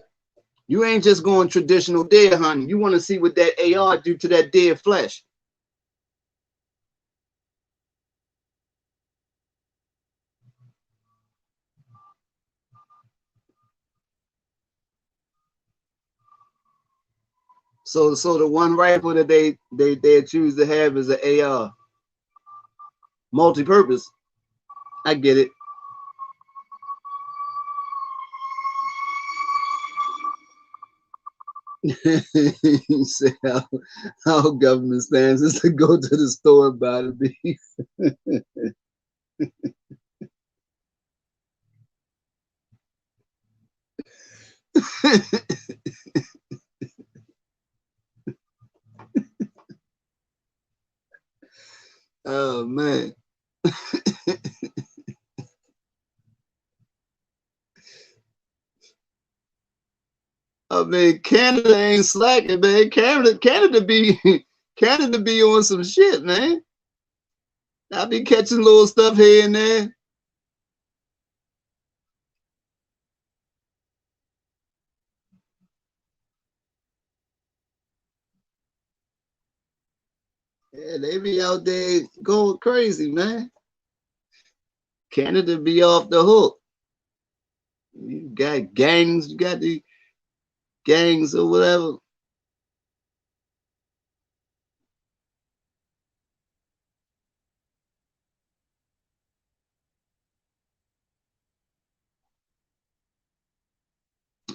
You ain't just going traditional deer hunting. You want to see what that AR do to that deer flesh. So the one rifle that they choose to have is an AR, multi-purpose. I get it. You say how government stands is to go to the store and buy the beef. Oh man. I mean, Canada ain't slacking, man. Canada be Canada be on some shit, man. I be catching little stuff here and there. Yeah, they be out there going crazy, man. Canada be off the hook. You got gangs, you got the gangs or whatever.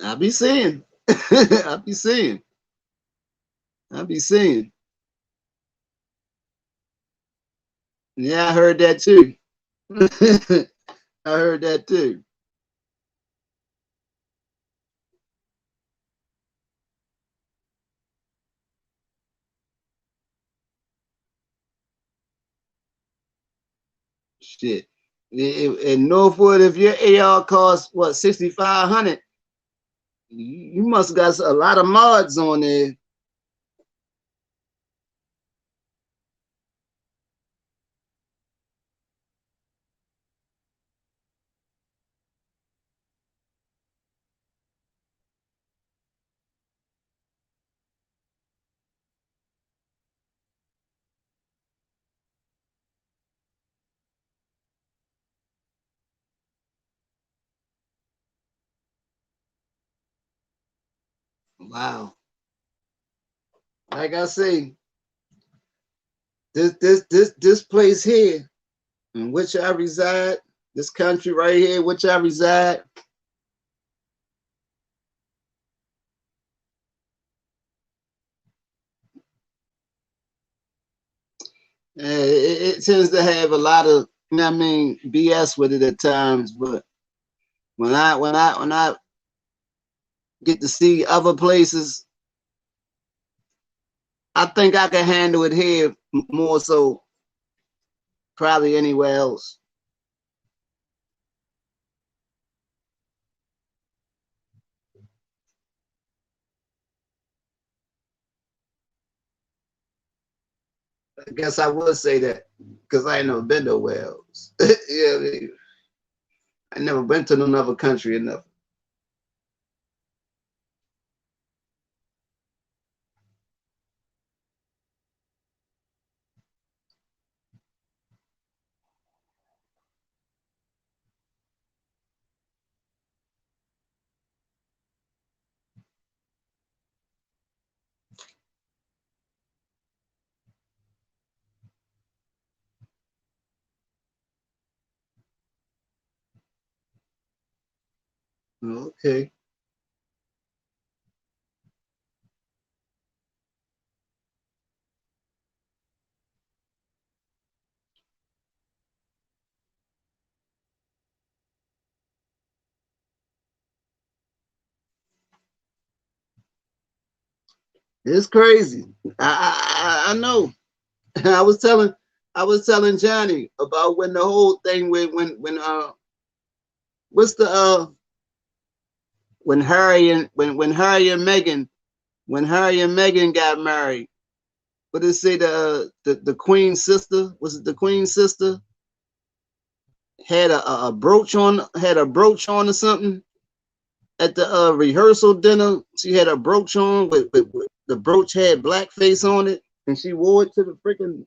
I be seeing. I be seeing. I be seeing. Yeah, I heard that too. I heard that too. Shit. In Northwood, if your AR costs what 6,500, you must got a lot of mods on there. Wow. Like I say, this place here in which I reside, this country right here, which I reside, it tends to have a lot of, you know what I mean, BS with it at times. But when I get to see other places, I think I can handle it here more so probably anywhere else. I guess I would say that because I ain't never been nowhere else. Yeah, I mean, I never been to another country enough. Okay. It's crazy. I know. I was telling Johnny about when the whole thing when what's the when Harry and when Harry and Meghan got married. What did it say the Queen's sister? Was it the Queen's sister? Had a brooch on or something at the rehearsal dinner. She had a brooch on with the brooch had blackface on it, and she wore it to the freaking.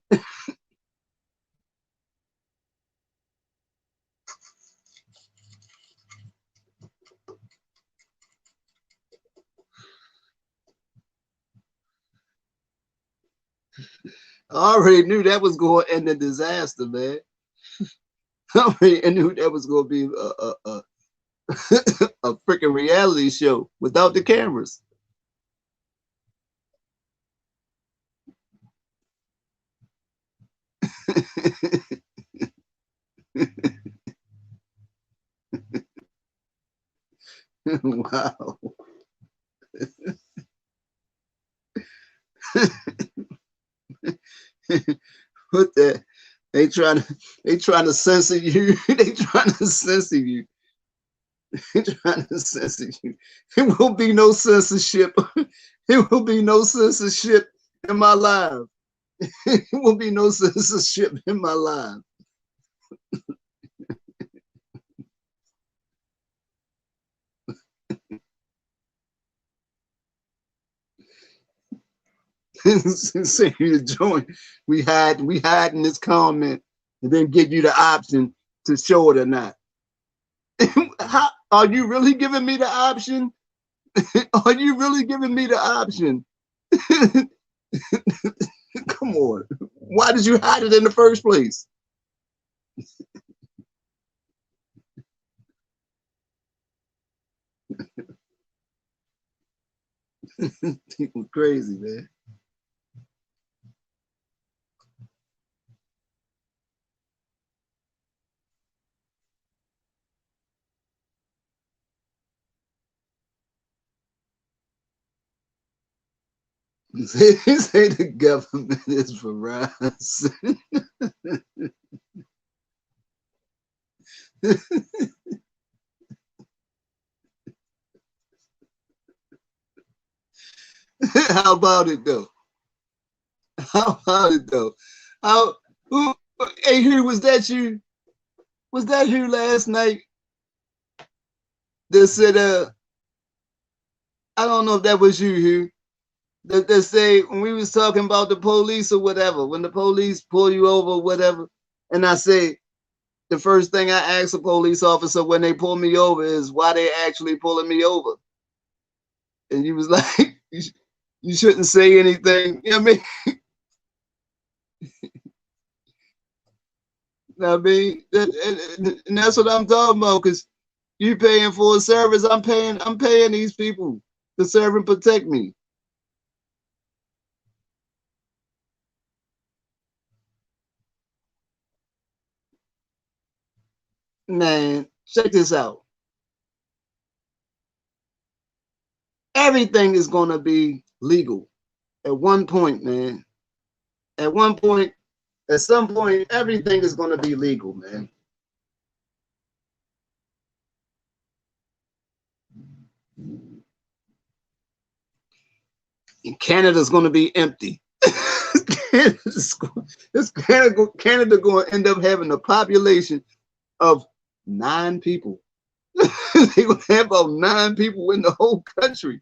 I already knew that was going to end a disaster, man. I already knew that was going to be a freaking reality show without the cameras. Wow. What the? They trying to censor you. They trying to censor you. They trying to censor you. There will be no censorship. There will be no censorship in my life. There will be no censorship in my life. Say you join. We hide in this comment and then give you the option to show it or not. How, are you really giving me the option? Are you really giving me the option? Come on. Why did you hide it in the first place? People crazy, man. Say the government is Verizon. How about it though? How about it though? How who hey who was that you? Was that you last night that said I don't know if that was you who that say when we was talking about the police or whatever, when the police pull you over or whatever, and I say the first thing I ask a police officer when they pull me over is why they actually pulling me over. And you was like, you shouldn't say anything. You know what I mean? And that's what I'm talking about. Because you paying for a service, I'm paying these people to serve and protect me. Man, check this out. Everything is gonna be legal at one point, man. At one point, at some point, everything is gonna be legal, man. And Canada's gonna be empty. Canada going to end up having a population of 9 people. They're going to have about 9 people in the whole country.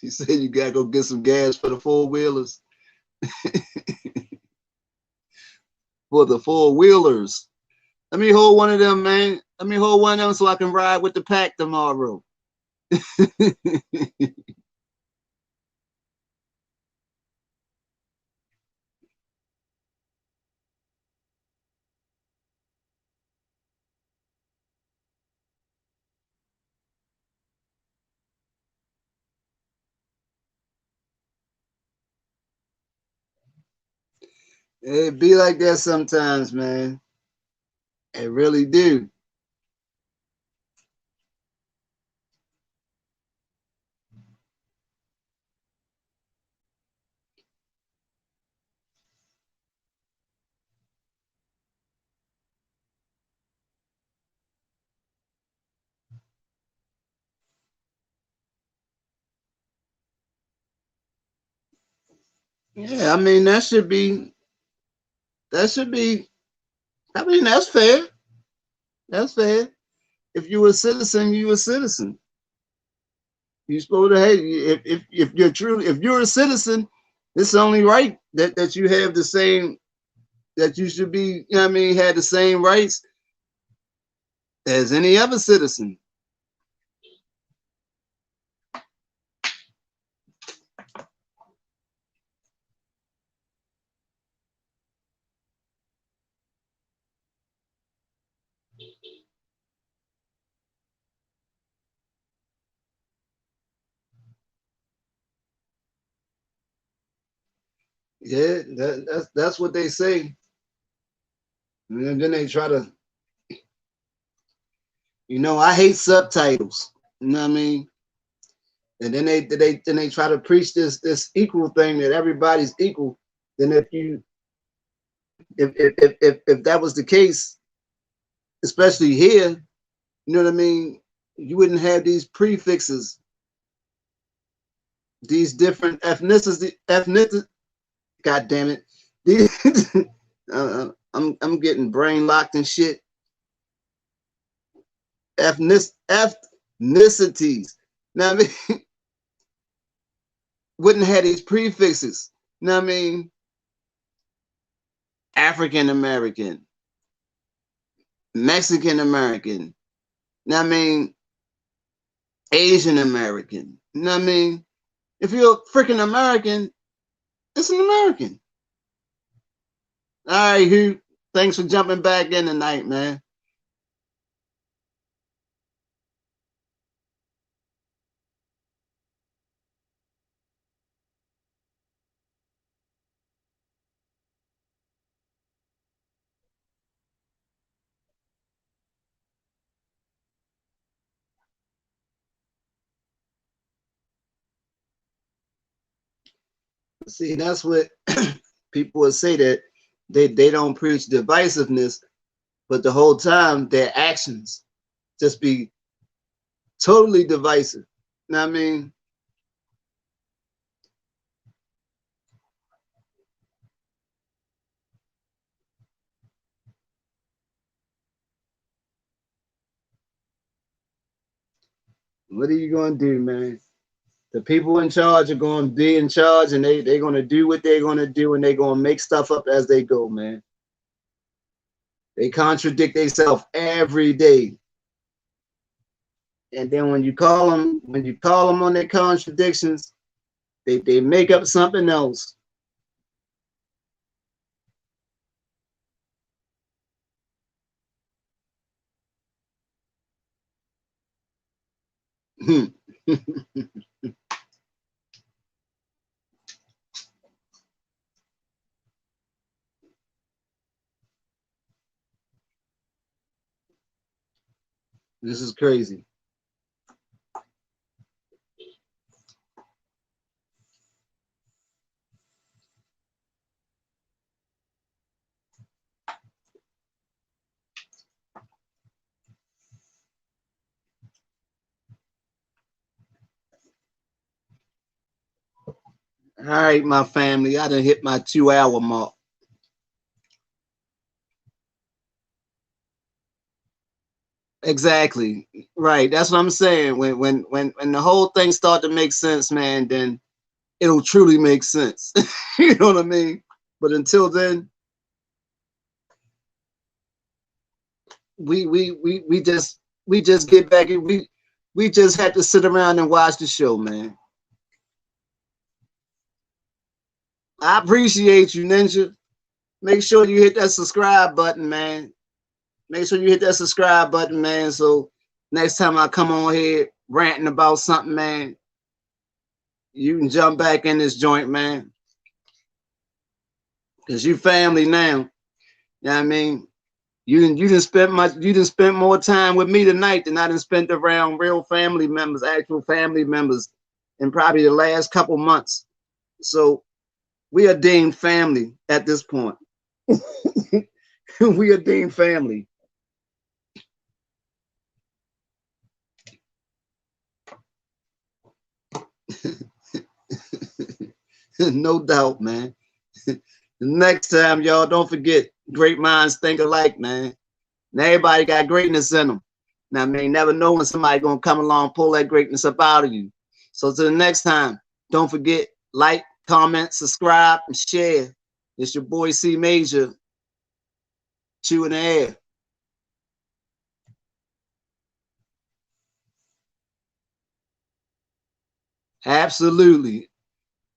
He said you got to go get some gas for the 4-wheelers. For the 4-wheelers. Let me hold one of them, man. Let me hold one of them so I can ride with the pack tomorrow. It be like that sometimes, man. It really do. Yeah, I mean that should be I mean that's fair. That's fair. If you a citizen, you a citizen. You supposed to hey if you're truly if you're a citizen, it's only right that you have the same that you should be, you know what I mean, had the same rights as any other citizen. Yeah, that's what they say. And then they try to, I hate subtitles. You know what I mean? And then they try to preach this equal thing that everybody's equal. Then if that was the case, especially here, you know what I mean, you wouldn't have these prefixes, these different ethnicity. God damn it, these, I'm getting brain locked and shit. Ethnicities. Now I mean, wouldn't have these prefixes. Now I mean, African American, Mexican American. Now I mean, Asian American. You know what I mean? If you're a freaking American, it's an American. All right, Hugh. Thanks for jumping back in tonight, man. See, that's what people would say that they don't preach divisiveness, but the whole time their actions just be totally divisive. You know what I mean? What are you gonna do, man? The people in charge are gonna be in charge and they're gonna do what they're gonna do and they're gonna make stuff up as they go, man. They contradict themselves every day. And then when you call them on their contradictions, they make up something else. This is crazy. All right, my family, I done hit my 2 hour mark. Exactly. Right. That's what I'm saying. When the whole thing start to make sense, man, then it'll truly make sense. You know what I mean? But until then, we just get back and we just had to sit around and watch the show, man. I appreciate you, Ninja. Make sure you hit that subscribe button, man. Make sure you hit that subscribe button, man. So next time I come on here ranting about something, man, you can jump back in this joint, man. because you family now. You know what I mean? You didn't spend more time with me tonight than I done spent around real family members, actual family members, in probably the last couple months. So we are deemed family at this point. We are deemed family. No doubt, man. The next time, y'all, don't forget, great minds think alike, man. And everybody got greatness in them. Now, I mean, never know when somebody gonna come along, pull that greatness up out of you. So to the next time, don't forget, like, comment, subscribe, and share. It's your boy C Major, chewing the air. Absolutely.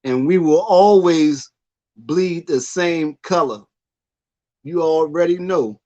And we will always bleed the same color. You already know.